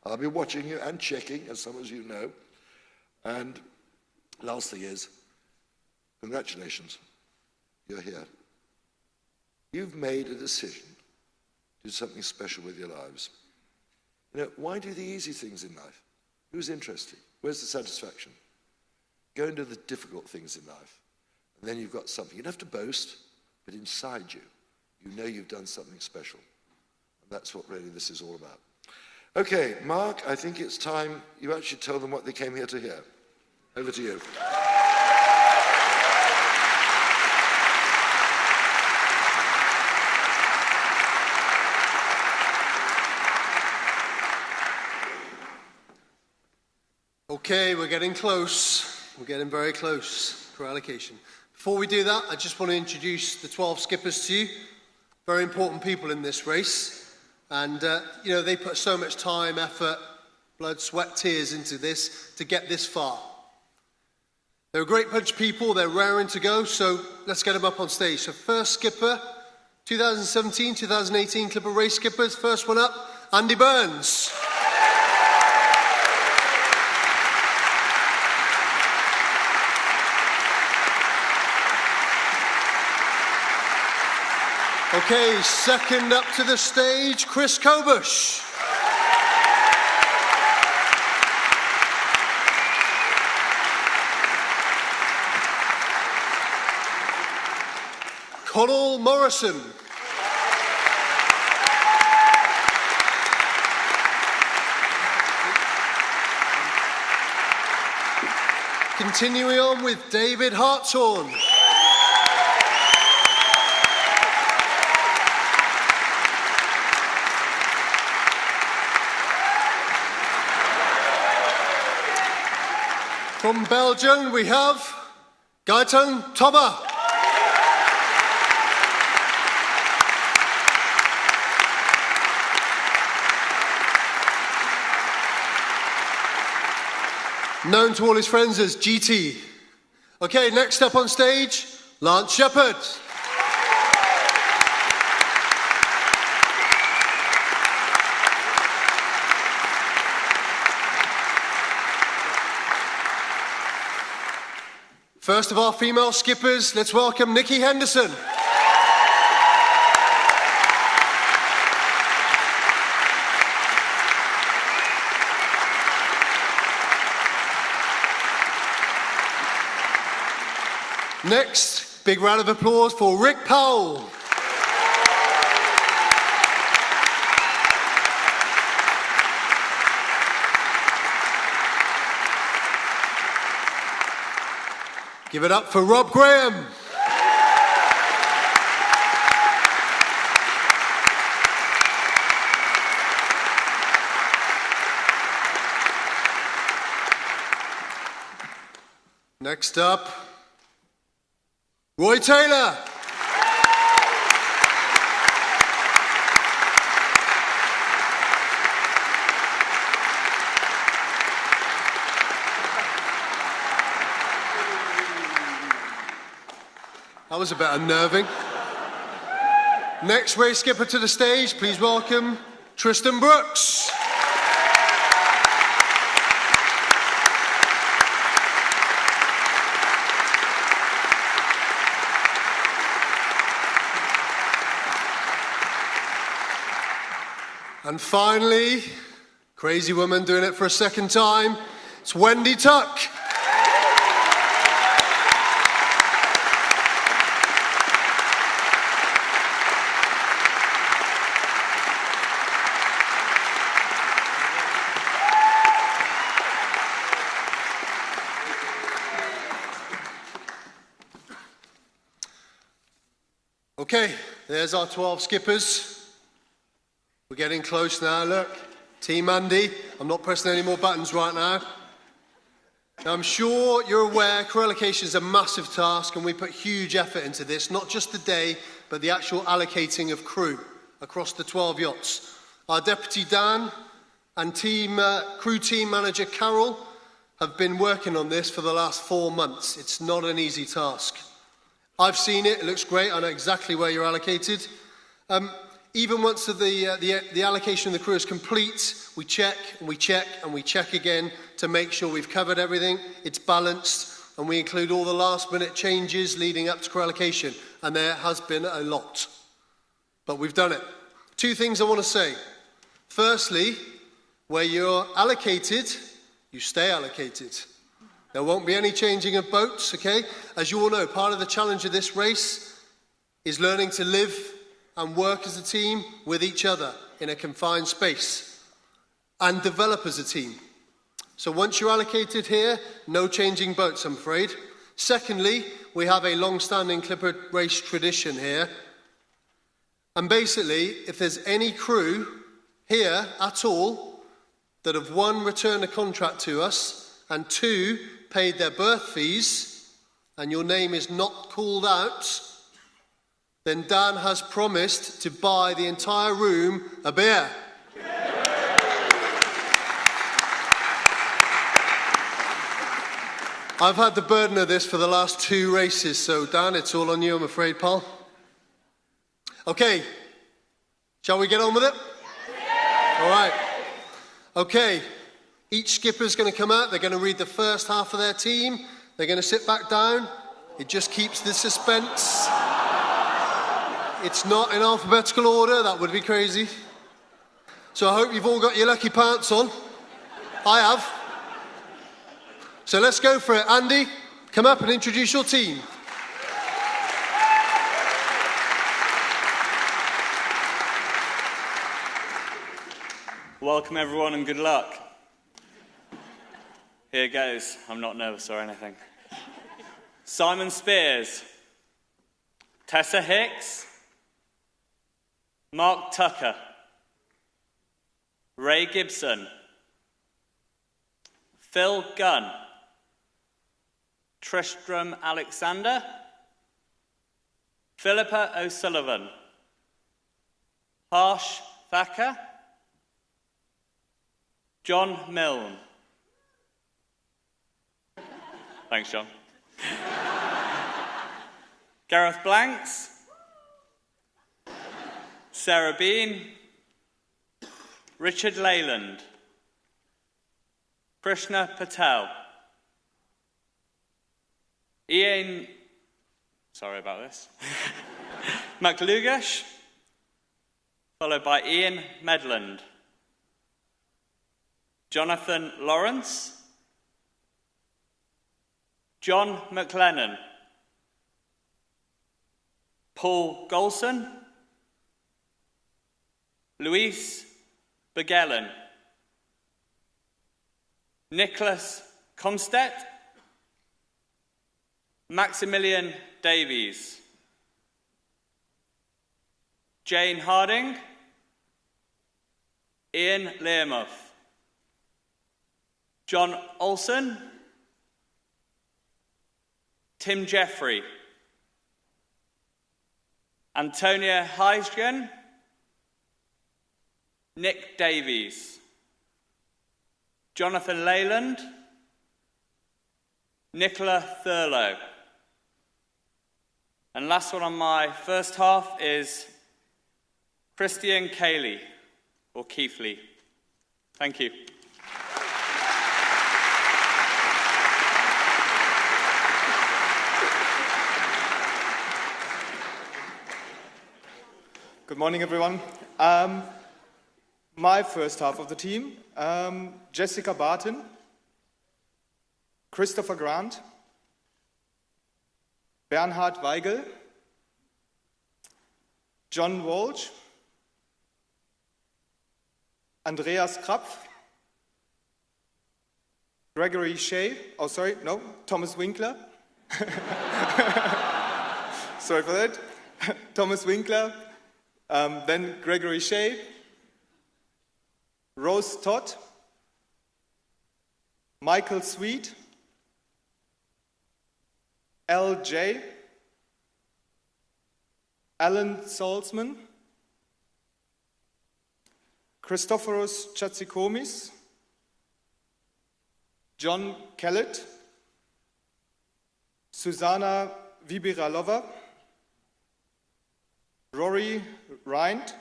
Speaker 1: I'll be watching you and checking, as some of you know. And last thing is, congratulations. You're here. You've made a decision to do something special with your lives. You know, why do the easy things in life? Who's interested? Where's the satisfaction? Go and do the difficult things in life. And then you've got something. You don't have to boast, but inside you, you know you've done something special. And that's what really this is all about. Okay, Mark, I think it's time you actually tell them what they came here to hear. Over to you.
Speaker 2: Okay, we're getting close. We're getting very close for allocation. Before we do that, I just want to introduce the 12 skippers to you. Very important people in this race. And, you know, they put so much time, effort, blood, sweat, tears into this to get this far. They're a great bunch of people. They're raring to go. So let's get them up on stage. So first skipper, 2017, 2018 Clipper race skippers. First one up, Andy Burns. Okay, second up to the stage, Chris Kobush. Connell Morrison. Continuing on with David Hartshorn. From Belgium, we have Gaëtan Thomas. Known to all his friends as GT. Okay, next up on stage, Lance Shepherd. First of our female skippers, let's welcome Nikki Henderson. Next, big round of applause for Rick Powell. Give it up for Rob Graham. Next up, Roy Taylor. That was a bit unnerving. Next race skipper to the stage, please welcome Tristan Brooks. And finally, crazy woman doing it for a second time, it's Wendy Tuck. Okay, there's our 12 skippers. We're getting close now, look. Team Andy, I'm not pressing any more buttons right now. Now I'm sure you're aware allocation is a massive task and we put huge effort into this, not just the day, but the actual allocating of crew across the 12 yachts. Our Deputy Dan and crew team manager Carol have been working on this for the last 4 months. It's not an easy task. I've seen it, it looks great, I know exactly where you're allocated. Even once the allocation of the crew is complete, we check and we check and we check again to make sure we've covered everything, it's balanced, and we include all the last minute changes leading up to crew allocation. And there has been a lot. But we've done it. 2 things I want to say. Firstly, Where you're allocated, you stay allocated. There won't be any changing of boats, okay? As you all know, part of the challenge of this race is learning to live and work as a team with each other in a confined space and develop as a team. So once you're allocated here, no changing boats, I'm afraid. Secondly, we have a long-standing Clipper race tradition here. And basically, if there's any crew here at all that have, one, returned a contract to us, and two, paid their berth fees, and your name is not called out, then Dan has promised to buy the entire room a beer. I've had the burden of this for the last 2 races, so Dan, it's all on you, I'm afraid, pal. Okay, shall we get on with it? All right. Okay, each skipper's going to come out, they're going to read the first half of their team, they're going to sit back down, it just keeps the suspense. It's not in alphabetical order, that would be crazy. So I hope you've all got your lucky pants on. I have. So let's go for it. Andy, come up and introduce your team.
Speaker 8: Welcome everyone and good luck. Here goes. I'm not nervous or anything. Simon Spears, Tessa Hicks, Mark Tucker, Ray Gibson, Phil Gunn, Tristram Alexander, Philippa O'Sullivan, Harsh Thacker, John Milne. Thanks, John. Gareth Blanks, Sarah Bean, Richard Leyland, Krishna Patel, Ian, sorry about this, McLugash, followed by Ian Medland, Jonathan Lawrence, John McLennan, Paul Golson, Luis Begellen, Nicholas Comstead, Maximilian Davies, Jane Harding, Ian Learmouth, John Olson, Tim Jeffrey, Antonia Heisgen, Nick Davies, Jonathan Leyland, Nicola Thurlow. And last one on my first half is Christian Cayley, or Keithley. Thank you.
Speaker 9: Good morning, everyone. My first half of the team, Jessica Barton, Christopher Grant, Bernhard Weigel, John Walsh, Andreas Krapf, Gregory Shea, Thomas Winkler. Sorry for that. Thomas Winkler, then Gregory Shea, Rose Todd, Michael Sweet, L.J., Alan Salzman, Christoforos Chatsikomis, John Kellett, Susanna Vibiralova, Rory Rind,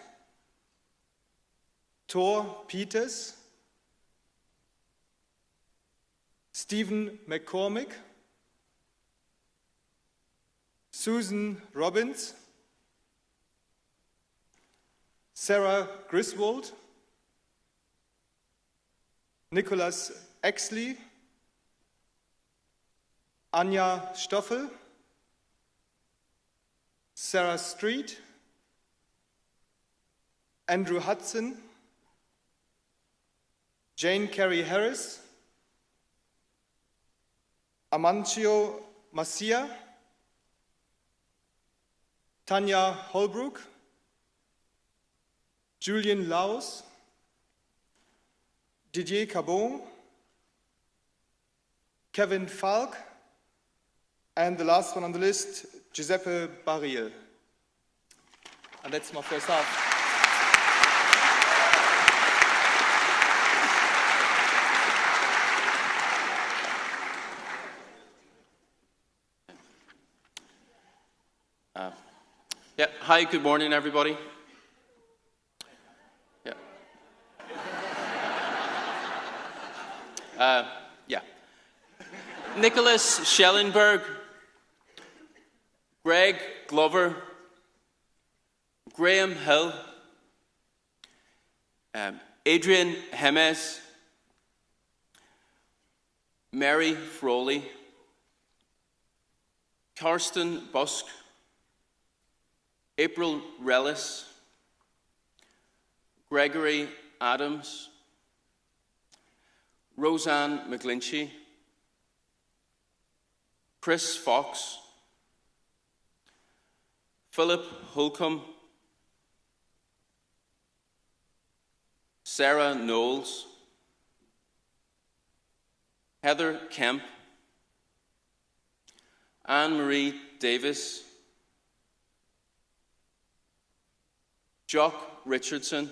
Speaker 9: Thor Peters, Stephen McCormick, Susan Robbins, Sarah Griswold, Nicholas Exley, Anja Stoffel, Sarah Street, Andrew Hudson, Jane Carey Harris, Amancio Macia, Tanya Holbrook, Julian Laus, Didier Cabon, Kevin Falk, and the last one on the list, Giuseppe Barriel. And that's my first half.
Speaker 10: Yeah. Hi, good morning, everybody. Yeah. Yeah. Nicholas Schellenberg, Greg Glover, Graham Hill, Adrian Hemes, Mary Froley, Karsten Busk, April Rellis, Gregory Adams, Roseanne McGlinchey, Chris Fox, Philip Holcomb, Sarah Knowles, Heather Kemp, Anne-Marie Davis, Jock Richardson,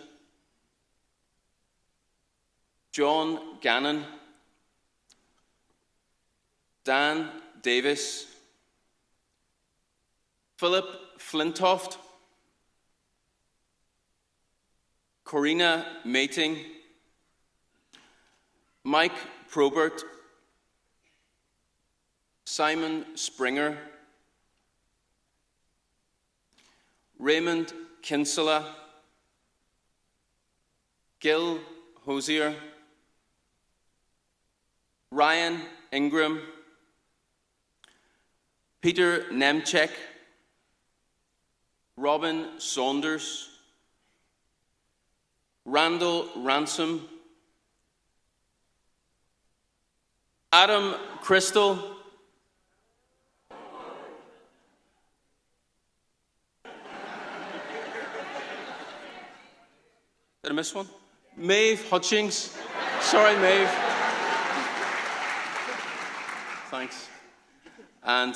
Speaker 10: John Gannon, Dan Davis, Philip Flintoft, Corina Mating, Mike Probert, Simon Springer, Raymond Kinsella, Gil Hosier, Ryan Ingram, Peter Nemchek, Robin Saunders, Randall Ransom, Adam Crystal, did I miss one? Maeve Hutchings. Sorry, Maeve. Thanks. And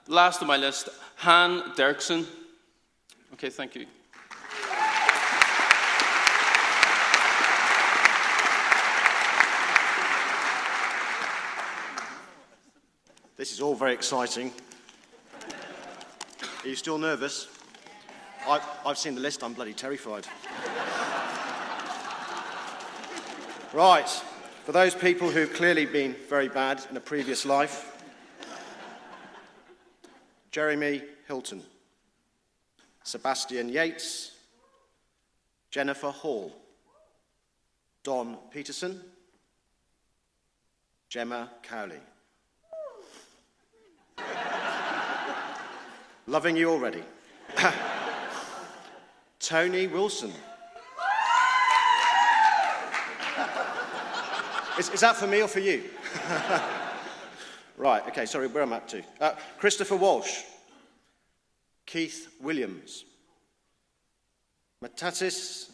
Speaker 10: last on my list, Han Dirksen. Okay, thank you.
Speaker 11: This is all very exciting. Are you still nervous? I've seen the list, I'm bloody terrified. Right, for those people who've clearly been very bad in a previous life, Jeremy Hilton, Sebastian Yates, Jennifer Hall, Don Peterson, Gemma Cowley. Loving you already. Tony Wilson. Is that for me or for you? Right, okay, sorry, where am I up to? Christopher Walsh. Keith Williams. Mathasis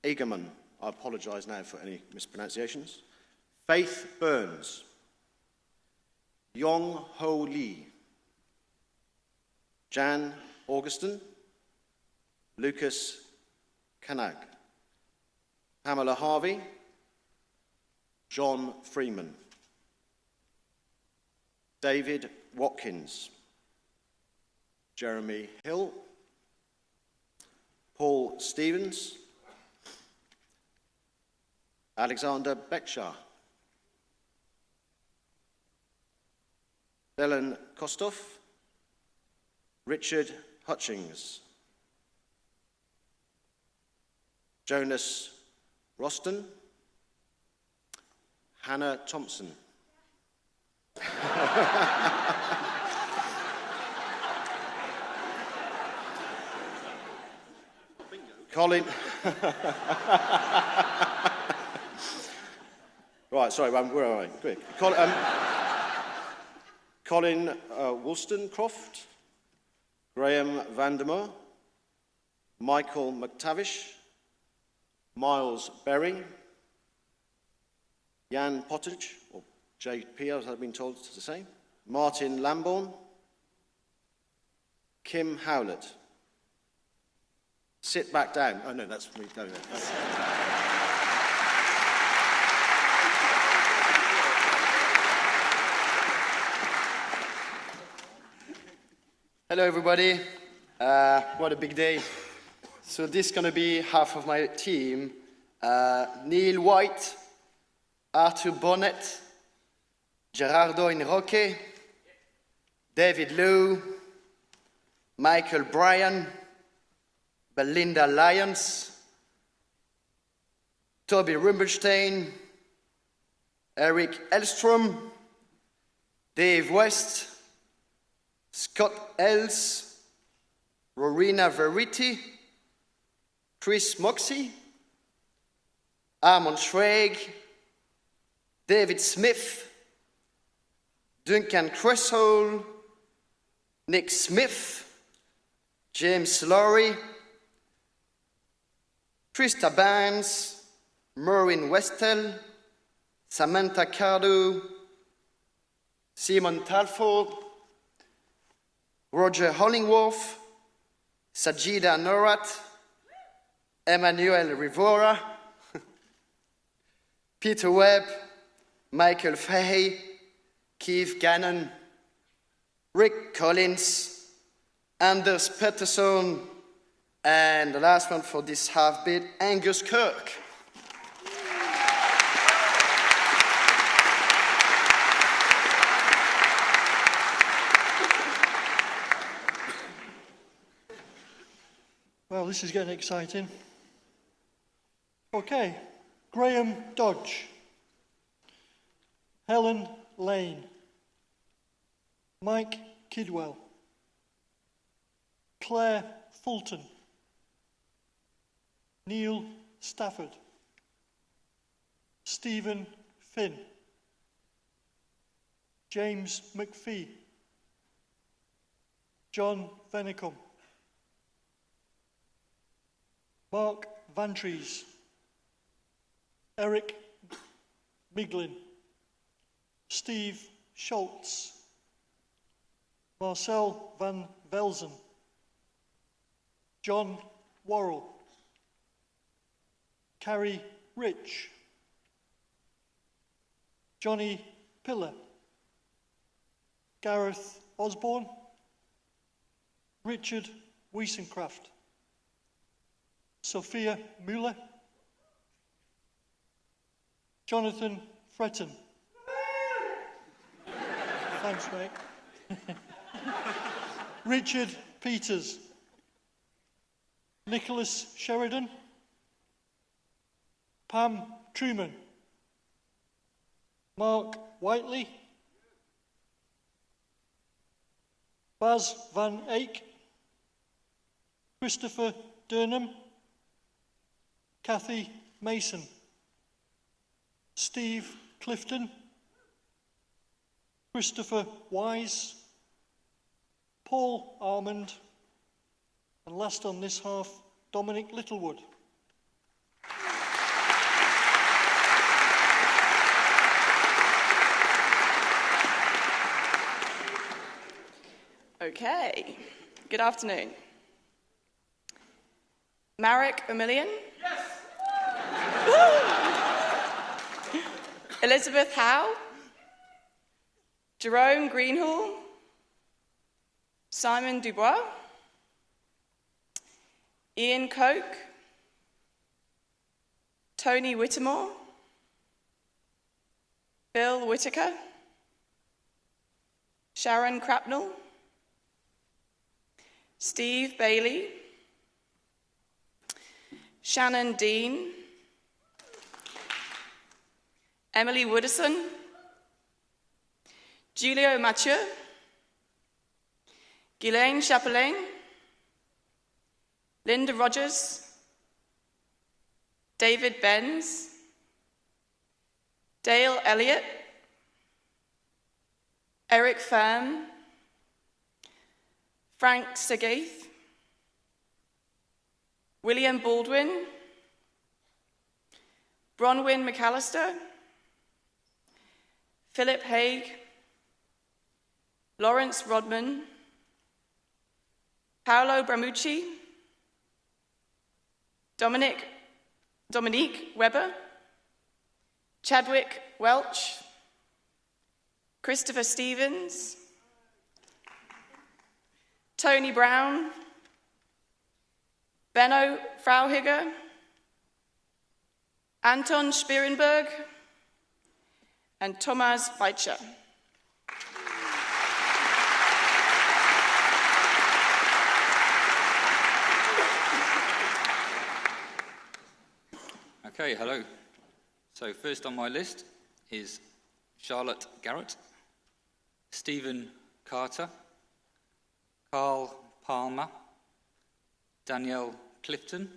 Speaker 11: Egerman. I apologise now for any mispronunciations. Faith Burns. Yong Ho Lee. Jan Augustin. Lucas Canag. Pamela Harvey. John Freeman. David Watkins. Jeremy Hill. Paul Stevens. Alexander Beckshaw. Belen Kostov. Richard Hutchings. Jonas Roston. Hannah Thompson. Colin. Right, sorry, where are I? Quick. Colin Wollstonecroft, Graham Vandermeer, Michael McTavish, Miles Berry, Jan Pottage, or JP, as I've been told to say, Martin Lambourne, Kim Howlett. Sit back down. Oh, no, that's me. No, no.
Speaker 12: Hello, everybody. What a big day. So this is going to be half of my team. Neil White, Arthur Bonnet, Gerardo Inroque, David Lowe, Michael Bryan, Belinda Lyons, Toby Rubenstein, Eric Elstrom, Dave West, Scott Els, Rowena Verity, Chris Moxie, Armand Schraig, David Smith, Duncan Cresswell, Nick Smith, James Laurie, Krista Barnes, Maureen Westell, Samantha Cardo, Simon Talford, Roger Hollingworth, Sajida Norat, Emmanuel Rivora, Peter Webb, Michael Fahey, Keith Gannon, Rick Collins, Anders Pettersson, and the last one for this half bit, Angus Kirk.
Speaker 13: Well, this is getting exciting. Okay, Graham Dodge, Helen Lane, Mike Kidwell, Claire Fulton, Neil Stafford, Stephen Finn, James McPhee, John Venicum, Mark Vantries, Eric Miglin, Steve Schultz, Marcel van Velzen, John Worrell, Carrie Rich, Johnny Pillar, Gareth Osborne, Richard Wiesencraft, Sophia Müller, Jonathan Fretton. Thanks, mate. Richard Peters, Nicholas Sheridan, Pam Truman, Mark Whiteley, Baz Van Eyck, Christopher Durnham, Kathy Mason, Steve Clifton, Christopher Wise, Paul Armand, and last on this half, Dominic Littlewood.
Speaker 14: Okay, good afternoon. Marek Emilian? Yes! Elizabeth Howe? Jerome Greenhall? Simon Dubois? Ian Coke? Tony Whittemore? Bill Whitaker? Sharon Crapnell? Steve Bailey? Shannon Dean? Emily Wooderson, Julio Mathieu, Ghislaine Chapelain, Linda Rogers, David Benz, Dale Elliott, Eric Firm, Frank Segaith, William Baldwin, Bronwyn McAllister, Philip Haig, Lawrence Rodman, Paolo Bramucci, Dominique Weber, Chadwick Welch, Christopher Stevens, Tony Brown, Benno Frauhigger, Anton Spierenberg, and Thomas Weitscher.
Speaker 15: Okay, hello. So first on my list is Charlotte Garrett, Stephen Carter, Carl Palmer, Danielle Clifton,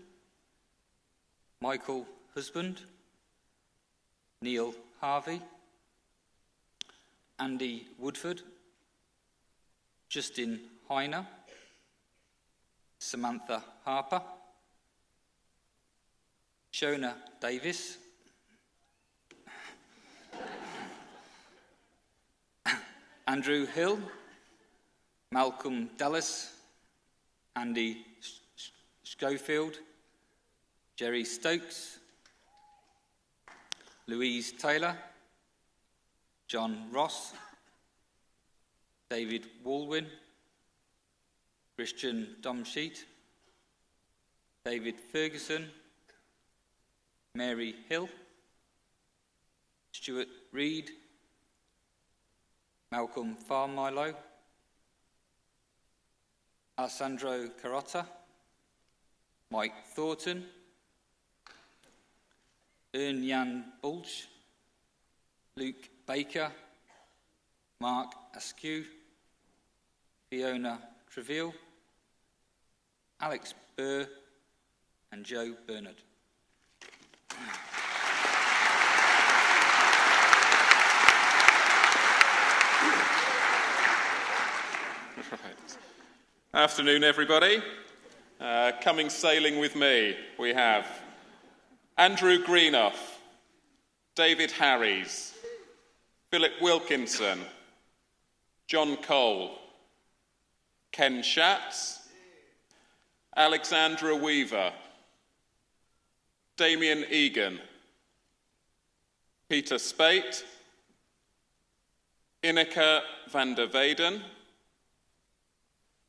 Speaker 15: Michael Husband, Neil Harvey, Andy Woodford, Justin Heiner, Samantha Harper, Shona Davis, Andrew Hill, Malcolm Dallas, Andy Schofield, Jerry Stokes, Louise Taylor, John Ross, David Walwyn, Christian Domsheet, David Ferguson, Mary Hill, Stuart Reed, Malcolm Farmilo, Alessandro Carotta, Mike Thornton, Ern-Jan Bulch, Luke Baker, Mark Askew, Fiona Treville, Alex Burr, and Joe Bernard.
Speaker 16: Afternoon, everybody. Coming sailing with me, we have Andrew Greenough, David Harries, Philip Wilkinson, John Cole, Ken Schatz, Alexandra Weaver, Damien Egan, Peter Spate, Ineke van der Weyden,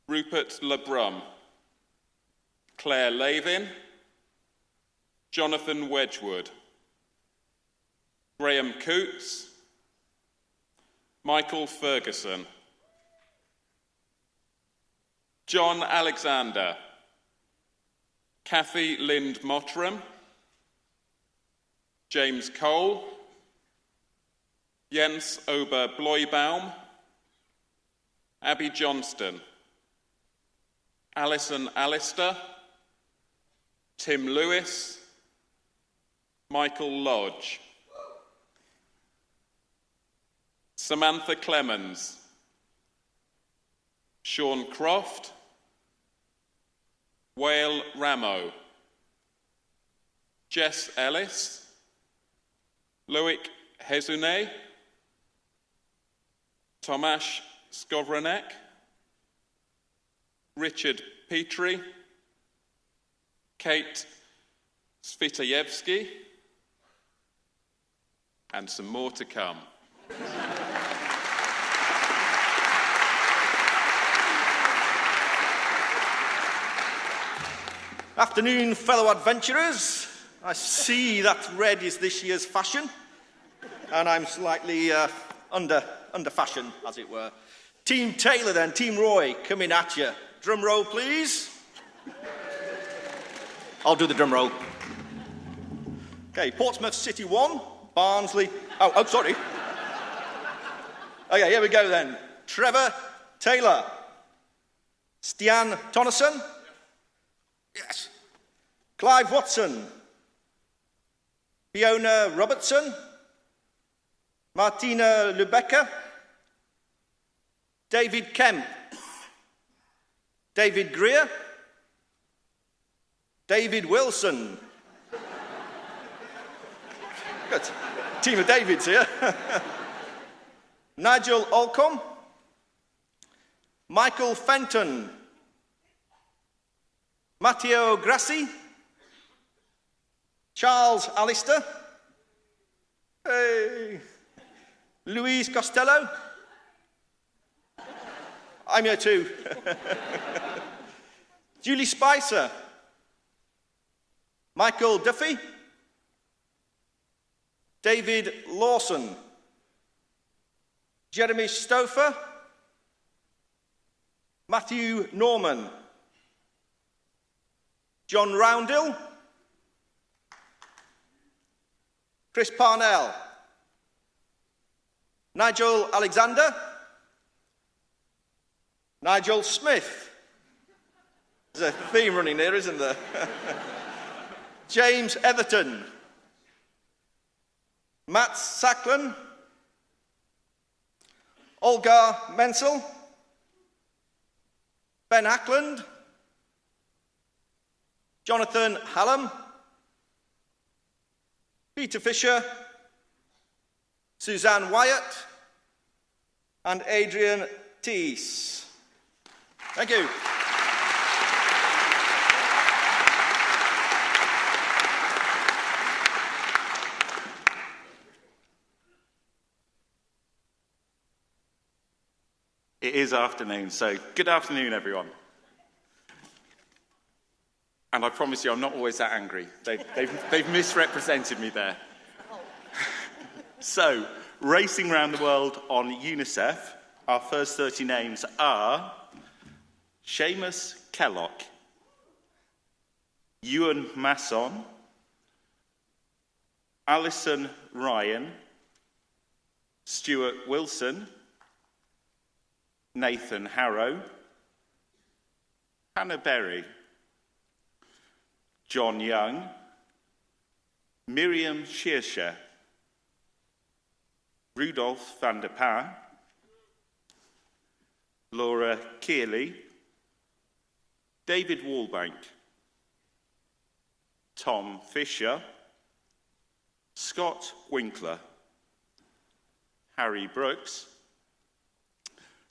Speaker 16: Rupert Lebrum, Claire Lavin, Jonathan Wedgwood, Graham Coots, Michael Ferguson, John Alexander, Kathy Lind Mottram, James Cole, Jens Ober Bloibaum, Abby Johnston, Alison Allister, Tim Lewis, Michael Lodge, Samantha Clemens, Sean Croft, Wale Ramo, Jess Ellis, Loic Hezune, Tomasz Skowronek, Richard Petrie, Kate Svitajewski, and some more to come.
Speaker 11: Afternoon, fellow adventurers. I see that red is this year's fashion, and I'm slightly under fashion, as it were. Team Taylor then, Team Roy, coming at you. Drum roll, please. I'll do the drum roll. Okay, Portsmouth City 1, Barnsley. Oh, sorry. Okay, here we go then. Trevor Taylor. Stian Tonneson. Yes. Clive Watson. Fiona Robertson. Martina Lubecker. David Kemp. David Greer. David Wilson. Good. Team of Davids here. Nigel Olcombe. Michael Fenton. Matteo Grassi. Charles Alistair. Hey. Louise Costello. I'm here too. Julie Spicer. Michael Duffy. David Lawson. Jeremy Stouffer. Matthew Norman. John Roundill. Chris Parnell. Nigel Alexander. Nigel Smith. There's a theme running there, isn't there? James Etherton. Matt Sackland. Olga Menzel. Ben Ackland. Jonathan Hallam. Peter Fisher. Suzanne Wyatt. And Adrian Teese. Thank you.
Speaker 17: It is afternoon, so good afternoon, everyone. And I promise you, I'm not always that angry. They've misrepresented me there. So, racing around the world on UNICEF, our first 30 names are Seamus Kellock, Ewan Masson, Alison Ryan, Stuart Wilson, Nathan Harrow, Hannah Berry, John Young, Miriam Shearsher, Rudolph van der Paa, Laura Kearley, David Wallbank, Tom Fisher, Scott Winkler, Harry Brooks,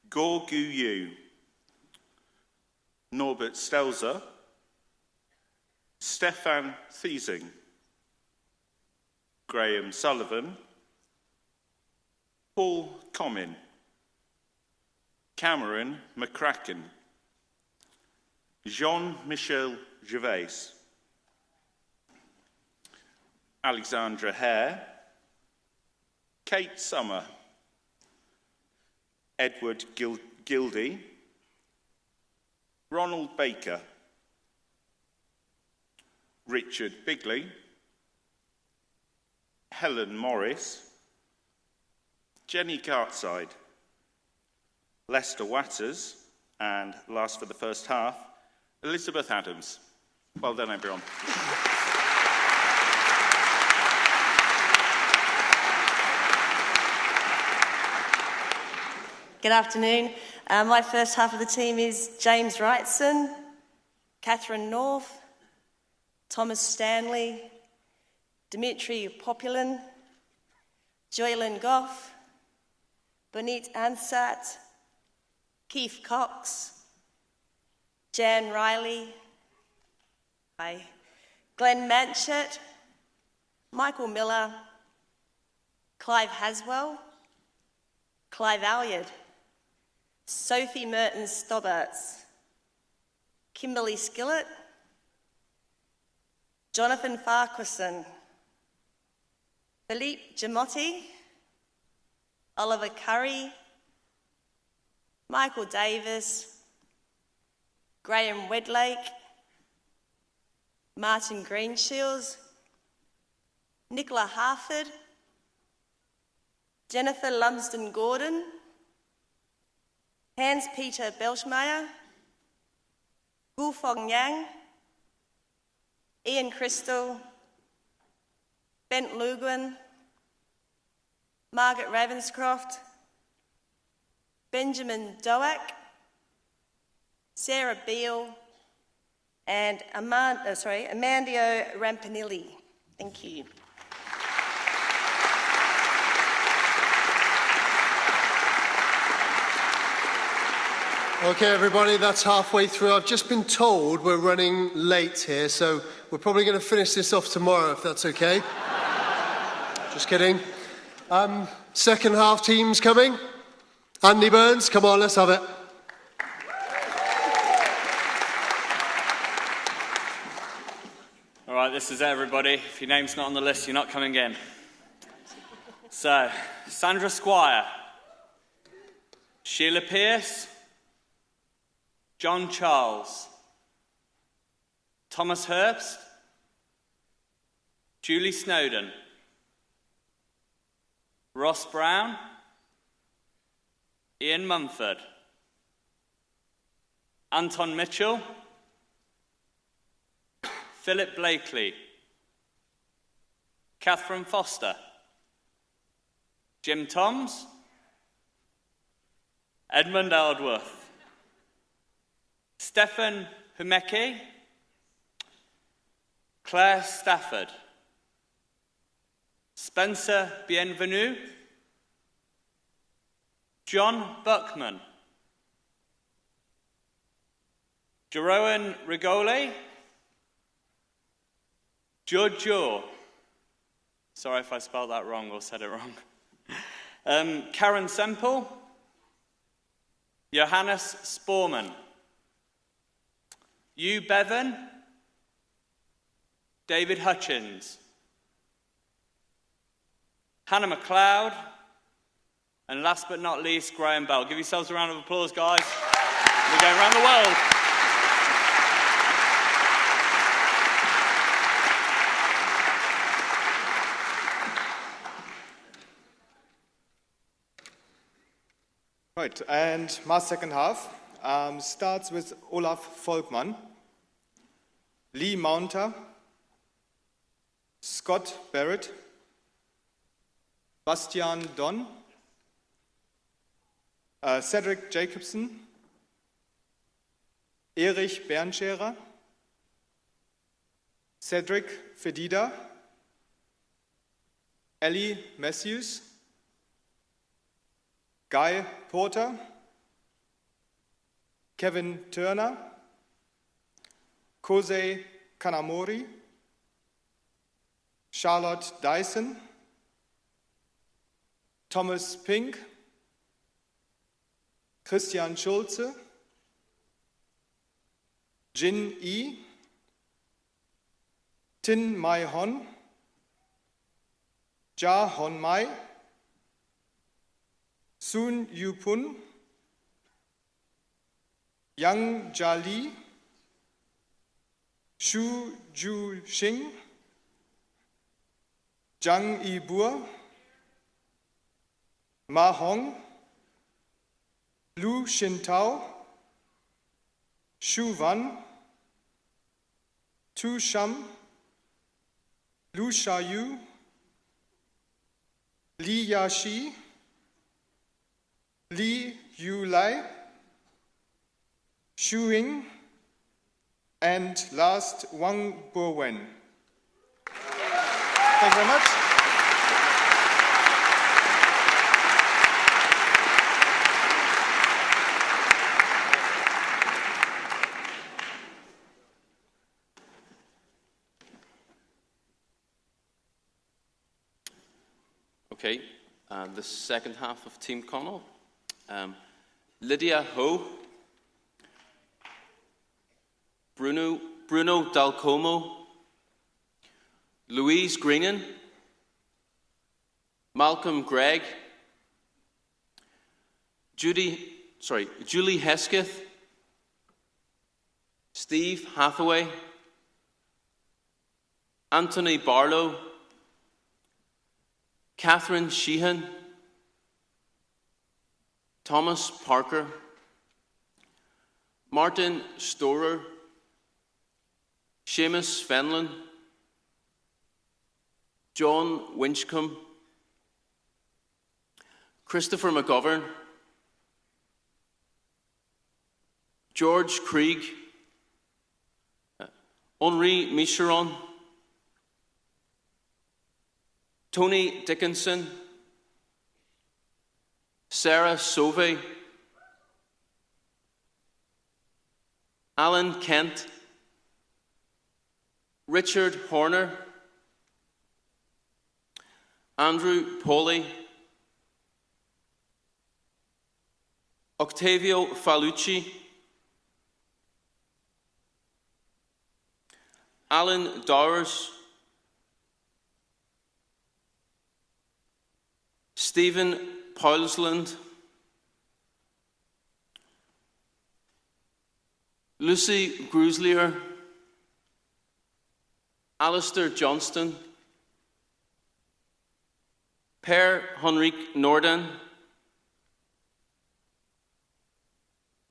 Speaker 17: Gor Gu Yu, Norbert Stelzer, Stefan Thiesing, Graham Sullivan, Paul Comyn, Cameron McCracken, Jean-Michel Gervais, Alexandra Hare, Kate Summer, Edward Gildy, Ronald Baker, Richard Bigley, Helen Morris, Jenny Cartside, Lester Watters, and last for the first half, Elizabeth Adams. Well done, everyone.
Speaker 18: Good afternoon. My first half of the team is James Wrightson, Catherine North, Thomas Stanley, Dimitri Populin, Joylyn Goff, Bonit Ansat, Keith Cox, Jan Riley, Glenn Manchet, Michael Miller, Clive Haswell, Clive Alliard, Sophie Mertens Stobberts, Kimberly Skillett, Jonathan Farquharson, Philippe Gimotti, Oliver Curry, Michael Davis, Graham Wedlake, Martin Greenshields, Nicola Harford, Jennifer Lumsden Gordon, Hans-Peter Belschmeyer, Gu Fong Yang, Ian Crystal, Bent Luguen, Margaret Ravenscroft, Benjamin Doak, Sarah Beale, and Amandio Rampanilli. Thank you.
Speaker 2: Okay, everybody, that's halfway through. I've just been told we're running late here, so we're probably going to finish this off tomorrow, if that's okay. Just kidding. Second half teams coming. Andy Burns, come on, let's have it.
Speaker 8: All right, this is it, everybody. If your name's not on the list, you're not coming in. So, Sandra Squire, Sheila Pearce, John Charles, Thomas Herbst, Julie Snowden, Ross Brown, Ian Mumford, Anton Mitchell, Philip Blakely, Catherine Foster, Jim Toms, Edmund Aldworth, Stefan Humeke, Claire Stafford, Spencer Bienvenu, John Buckman, Jeroen Rigole, Jojo, sorry if I spelled that wrong or said it wrong, Karen Semple, Johannes Sporman, Hugh Bevan, David Hutchins, Hannah MacLeod, and last but not least, Graham Bell. Give yourselves a round of applause, guys. We're going around the world.
Speaker 9: Right, and my second half starts with Olaf Volkmann, Lee Mounter, Scott Barrett, Bastian Don, Cedric Jacobson, Erich Bernscherer, Cedric Fedida, Ellie Matthews, Guy Porter, Kevin Turner, Kosei Kanamori, Charlotte Dyson, Thomas Pink, Christian Schulze, Jin Yi, Tin Mai Hon, Ja Hon Mai, Soon Yu Pun, Yang Jia Li, Xu Ju Xing, Zhang Yibur, Ma Hong, Lu Xintao, Xu Wan, Tu Sham, Lu Xiaoyu, Li Yaxi, Li Yulai, Xu Ying, and last, Wang Bowen. Thank you very much.
Speaker 10: Okay, the second half of Team Connell. Lydia Ho, Bruno Dalcomo, Louise Greenan, Malcolm Gregg, Julie Hesketh, Steve Hathaway, Anthony Barlow, Catherine Sheehan, Thomas Parker, Martin Storer, Seamus Fenlon, John Winchcombe, Christopher McGovern, George Krieg, Henri Micheron, Tony Dickinson, Sarah Sauvé, Alan Kent, Richard Horner, Andrew Pauly, Octavio Falucci, Alan Dowers, Stephen Poulsland, Lucy Gruslier, Alistair Johnston, Per Henrik Norden,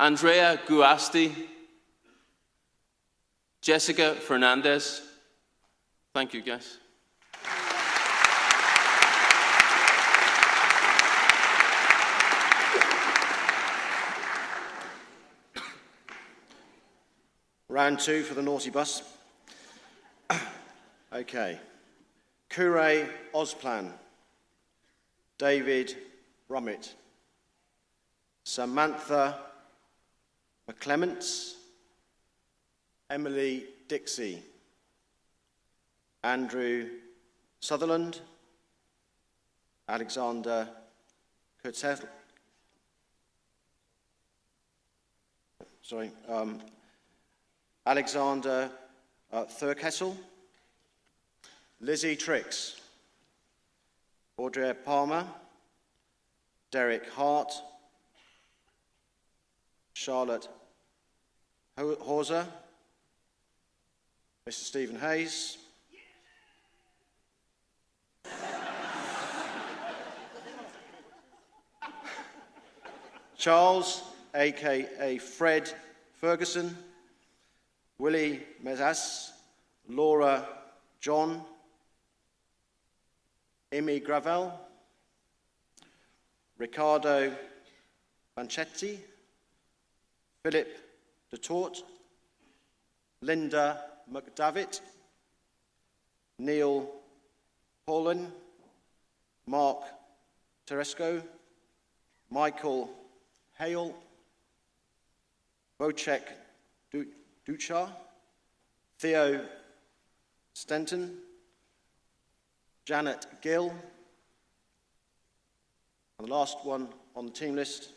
Speaker 10: Andrea Guasti, Jessica Fernandez. Thank you, guys.
Speaker 12: Round two for the naughty bus. Okay. Kure Ozplan, David Rummett, Samantha McClements, Emily Dixie, Andrew Sutherland, Alexander Kurtel, Alexander Thurkessel, Lizzie Trix, Audrey Palmer, Derek Hart, Charlotte Hauser, Mr. Stephen Hayes, Charles, aka Fred Ferguson, Willie Mezas, Laura John, Amy Gravel, Riccardo Banchetti, Philip de Tort, Linda McDavitt, Neil Paulin, Mark Teresco, Michael Hale, Wojciech Duchar, Theo Stenton, Janet Gill, and the last one on the team list.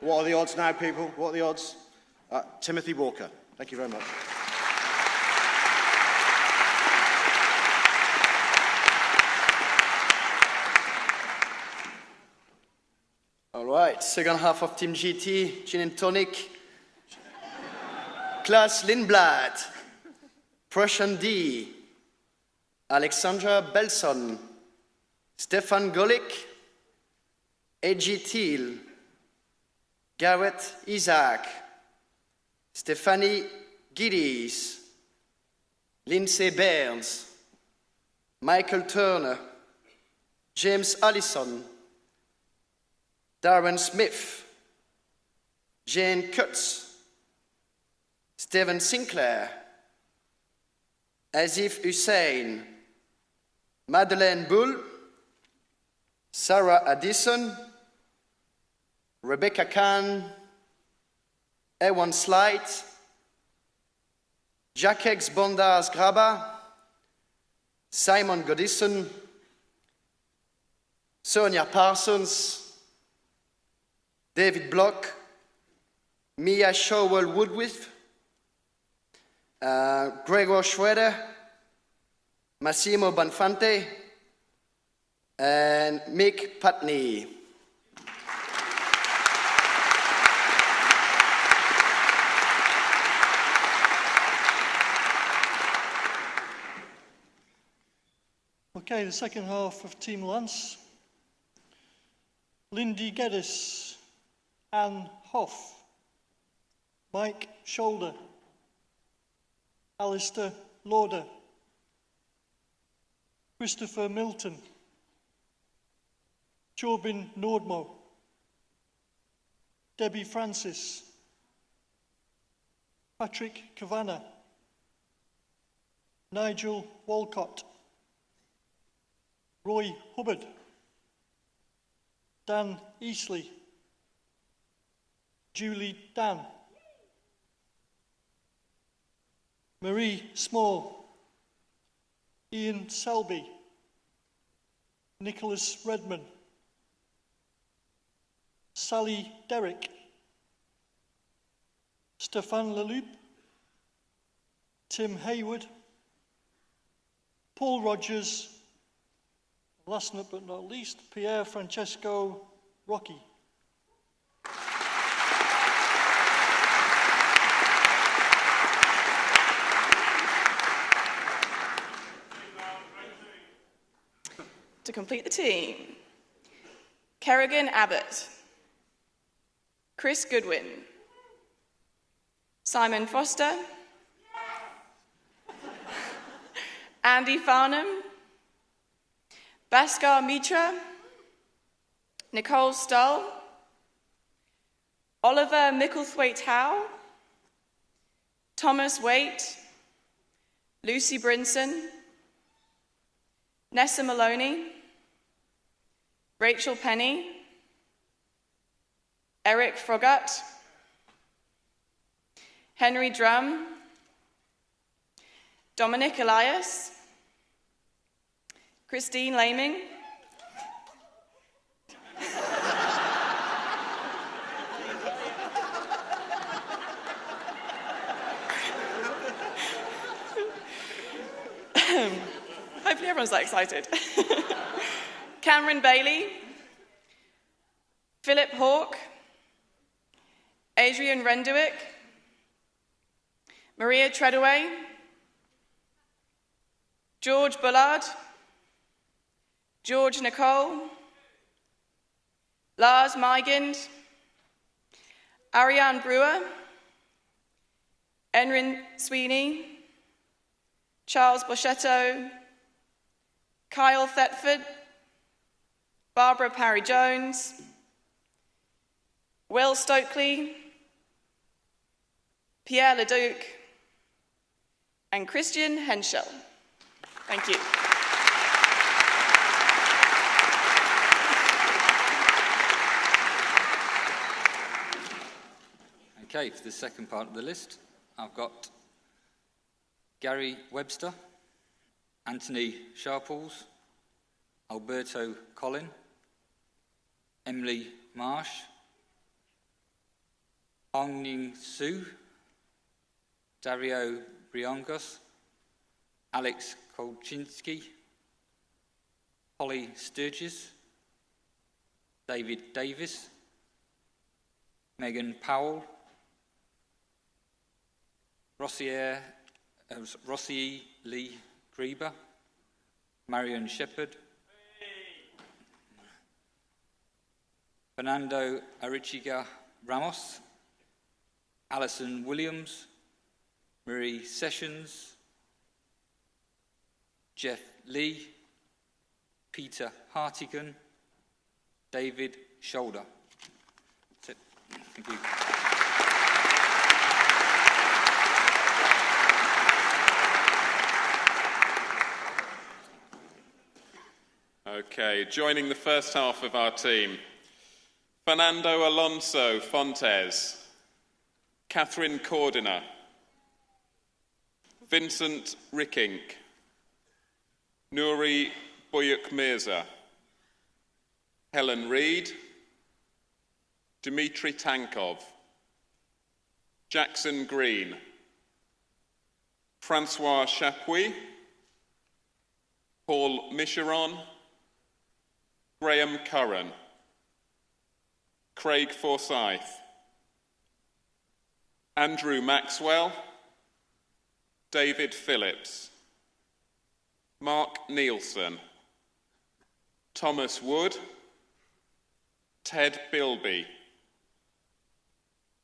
Speaker 12: What are the odds now, people? What are the odds? Timothy Walker. Thank you very much. All right, second half of Team GT, Gin and Tonic. Klaas Lindblad, Prussian D, Alexandra Belson, Stefan Golik, A.G. Thiel, Garrett Isaac, Stephanie Giddies, Lindsay Burns, Michael Turner, James Allison, Darren Smith, Jane Kutz, Stephen Sinclair, Azif Hussain, Madeleine Bull, Sarah Addison, Rebecca Khan, Ewan Slight, Jacques Bondars Graba, Simon Godison, Sonia Parsons, David Block, Mia Showell Woodwith, Gregor Schroeder, Massimo Bonfante, and Mick Putney.
Speaker 13: Okay, the second half of Team Lance. Lindy Geddes, Anne Hoff, Mike Shoulder, Alistair Lauder, Christopher Milton, Corbin Nordmo, Debbie Francis, Patrick Kavanagh, Nigel Walcott, Roy Hubbard, Dan Easley, Julie Dan, Marie Small, Ian Selby, Nicholas Redman, Sally Derrick, Stefan Leloup, Tim Hayward, Paul Rogers, last but not least, Pierre Francesco Rocky.
Speaker 14: To complete the team, Kerrigan Abbott, Chris Goodwin, Simon Foster, Andy Farnham, Bhaskar Mitra, Nicole Stull, Oliver Micklethwaite Howe, Thomas Waite, Lucy Brinson, Nessa Maloney, Rachel Penny, Eric Froggatt, Henry Drum, Dominic Elias, Christine Laming, hopefully everyone's that excited. Cameron Bailey, Philip Hawke, Adrian Renduick, Maria Treadaway, George Bullard, George Nicole, Lars Meigind, Ariane Brewer, Enrin Sweeney, Charles Boschetto, Kyle Thetford, Barbara Parry-Jones, Will Stokely, Pierre Leduc, and Christian Henschel. Thank you.
Speaker 15: Okay, for the second part of the list, I've got Gary Webster, Anthony Sharples, Alberto Collin, Emily Marsh, Hong Ning Su, Dario Briongos, Alex Kolczynski, Holly Sturgis, David Davis, Megan Powell, Rossier Lee Grieber, Marion Shepherd, Fernando Arichiga Ramos, Alison Williams, Marie Sessions, Jeff Lee, Peter Hartigan, David Shoulder. That's it. Thank you.
Speaker 16: Okay, joining the first half of our team, Fernando Alonso Fontes, Catherine Cordiner, Vincent Rickink, Nuri Boyuk Mirza, Helen Reid, Dmitry Tankov, Jackson Green, Francois Chapuis, Paul Micheron, Graham Curran, Craig Forsyth, Andrew Maxwell, David Phillips, Mark Nielsen, Thomas Wood, Ted Bilby,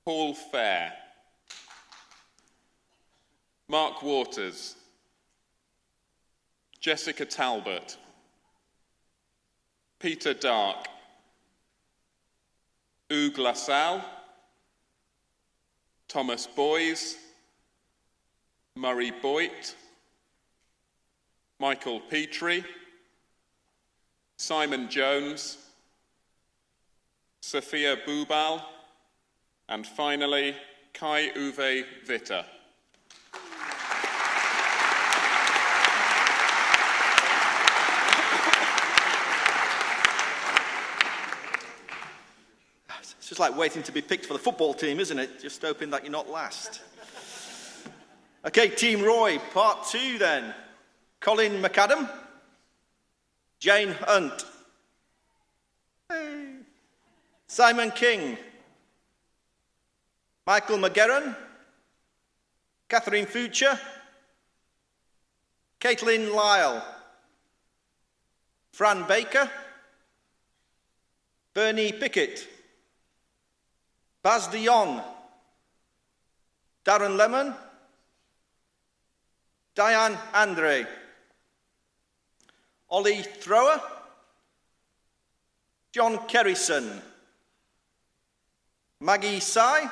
Speaker 16: Paul Fair, Mark Waters, Jessica Talbot, Peter Dark, Hugues Lassalle, Thomas Boys, Murray Boyt, Michael Petrie, Simon Jones, Sophia Bubal, and finally, Kai-Uwe Witter.
Speaker 11: It's just like waiting to be picked for the football team, isn't it? Just hoping that you're not last. Okay, Team Roy, part 2 then. Colin McAdam, Jane Hunt, Simon King, Michael McGarren, Catherine Fucher, Caitlin Lyle, Fran Baker, Bernie Pickett, Baz de Jong, Darren Lemon, Diane Andre, Ollie Thrower, John Kerrison, Maggie Sy,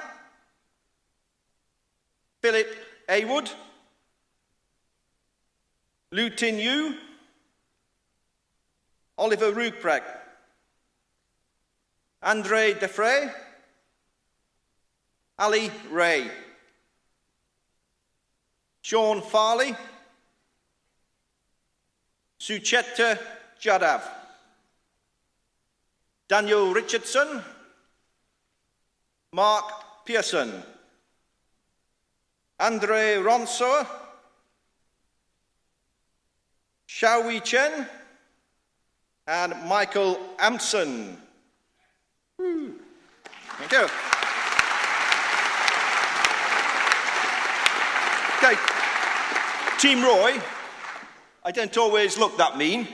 Speaker 11: Philip Aywood, Lu Tin Yu, Oliver Ruprecht, Andre Defray, Ali Ray, Sean Farley, Sucheta Jadav, Daniel Richardson, Mark Pearson, Andre Ronsour, Xiaowei Chen, and Michael Amson. Thank you. Okay, Team Roy, I don't always look that mean.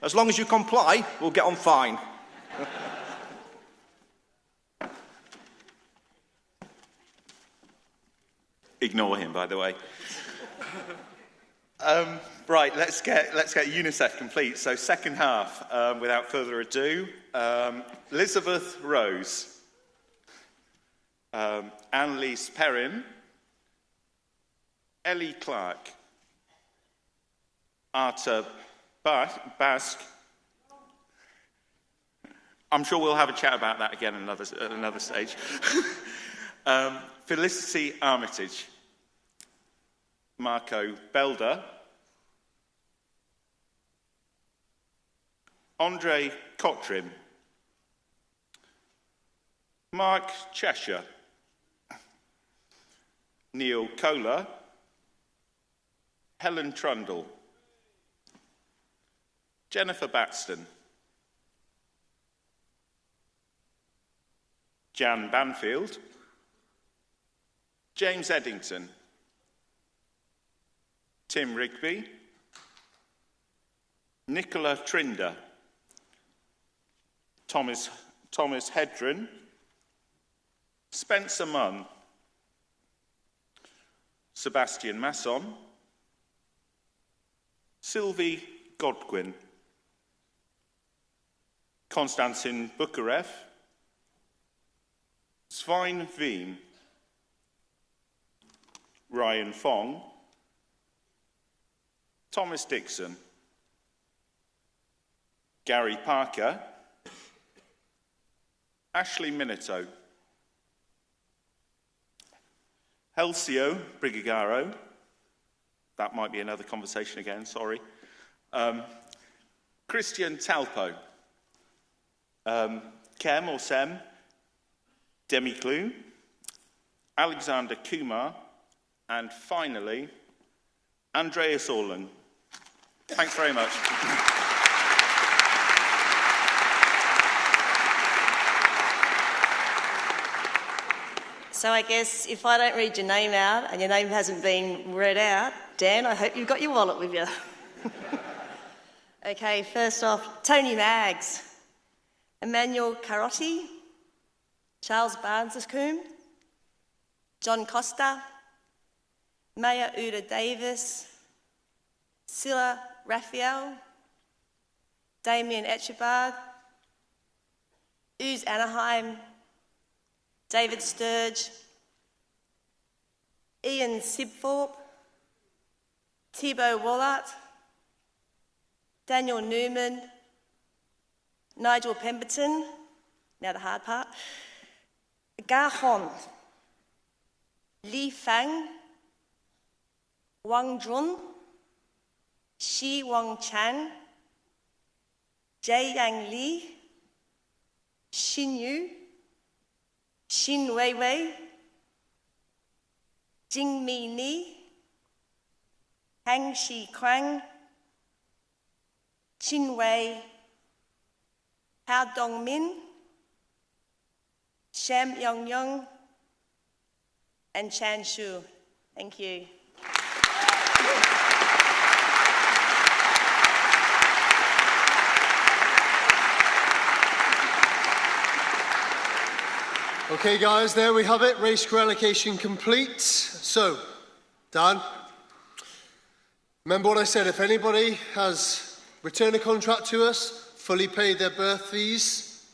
Speaker 11: As long as you comply, we'll get on fine.
Speaker 17: Ignore him, by the way. Right, let's get UNICEF complete. So second half, without further ado, Elizabeth Rose, Annalise Perrin, Ellie Clark, Arta Basque. I'm sure we'll have a chat about that again at another stage. Felicity Armitage, Marco Belder, Andre Cotrim, Mark Cheshire, Neil Kohler, Helen Trundle, Jennifer Baxton, Jan Banfield, James Eddington, Tim Rigby, Nicola Trinder, Thomas Hedren, Spencer Munn, Sebastian Masson, Sylvie Godwin, Konstantin Bukarev, Svein Veen, Ryan Fong, Thomas Dixon, Gary Parker, Ashley Minito, Helsio Brigigaro, that might be another conversation again, sorry, Christian Talpo, Kem or Sem, Demi Clue, Alexander Kumar, and finally, Andreas Orlund. Thanks very much.
Speaker 18: So I guess if I don't read your name out and your name hasn't been read out, Dan, I hope you've got your wallet with you. Okay, first off, Tony Maggs, Emmanuel Carotti, Charles Barnescombe, John Costa, Maya Uda Davis, Silla Raphael, Damien Etchebard, Uz Anaheim, David Sturge, Ian Sibthorpe, Thibaut Wallart, Daniel Newman, Nigel Pemberton, now the hard part, Ga Hon, Li Fang, Wang Jun, Shi Wang Chan, Jie Yang Li, Xin Yu, Xin Weiwei, Jing Mi Ni, Hang Shi Kwang, Chin Wei, Hao Dong Min, Sham Yong Yong, and Chan Shu. Thank you.
Speaker 2: Okay, guys, there we have it. Race crew allocation complete. So, Dan, remember what I said. If anybody has returned a contract to us, fully paid their berth fees,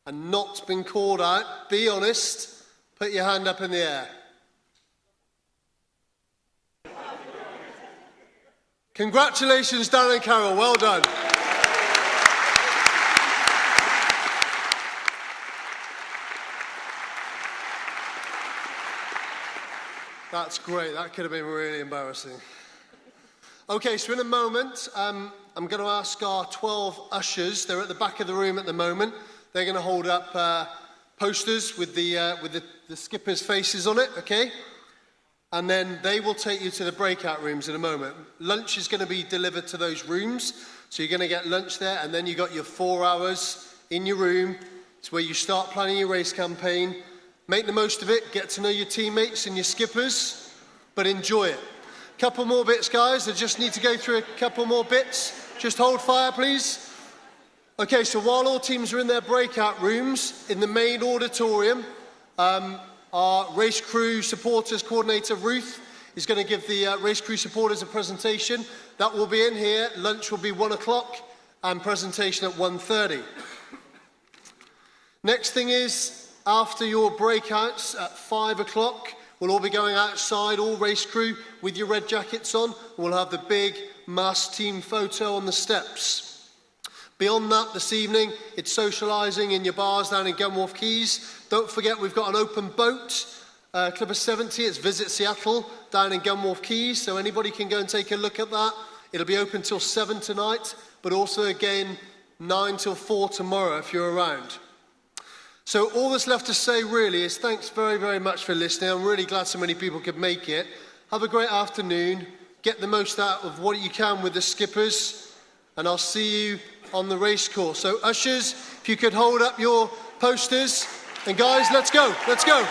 Speaker 2: and not been called out, be honest, put your hand up in the air. Congratulations, Dan and Carol. Well done. That's great. That could have been really embarrassing. Okay, so in a moment, I'm going to ask our 12 ushers. They're at the back of the room at the moment. They're going to hold up posters with the skippers' faces on it, okay? And then they will take you to the breakout rooms in a moment. Lunch is going to be delivered to those rooms, so you're going to get lunch there, and then you've got your 4 hours in your room. It's where you start planning your race campaign. Make the most of it, get to know your teammates and your skippers, but enjoy it. Couple more bits, guys. I just need to go through a couple more bits. Just hold fire, please. Okay, so while all teams are in their breakout rooms, in the main auditorium, our race crew supporters coordinator, Ruth, is going to give the race crew supporters a presentation. That will be in here. Lunch will be 1 o'clock and presentation at 1:30. Next thing is, after your breakouts at 5 o'clock, we'll all be going outside, all race crew, with your red jackets on. We'll have the big mass team photo on the steps. Beyond that, this evening, it's socialising in your bars down in Gunwharf Quays. Don't forget, we've got an open boat, Clipper 70. It's Visit Seattle down in Gunwharf Quays, so anybody can go and take a look at that. It'll be open till 7 tonight, but also again 9 till 4 tomorrow if you're around. So all that's left to say really is thanks very, very much for listening. I'm really glad so many people could make it. Have a great afternoon. Get the most out of what you can with the skippers. And I'll see you on the race course. So ushers, if you could hold up your posters. And guys, let's go. Let's go.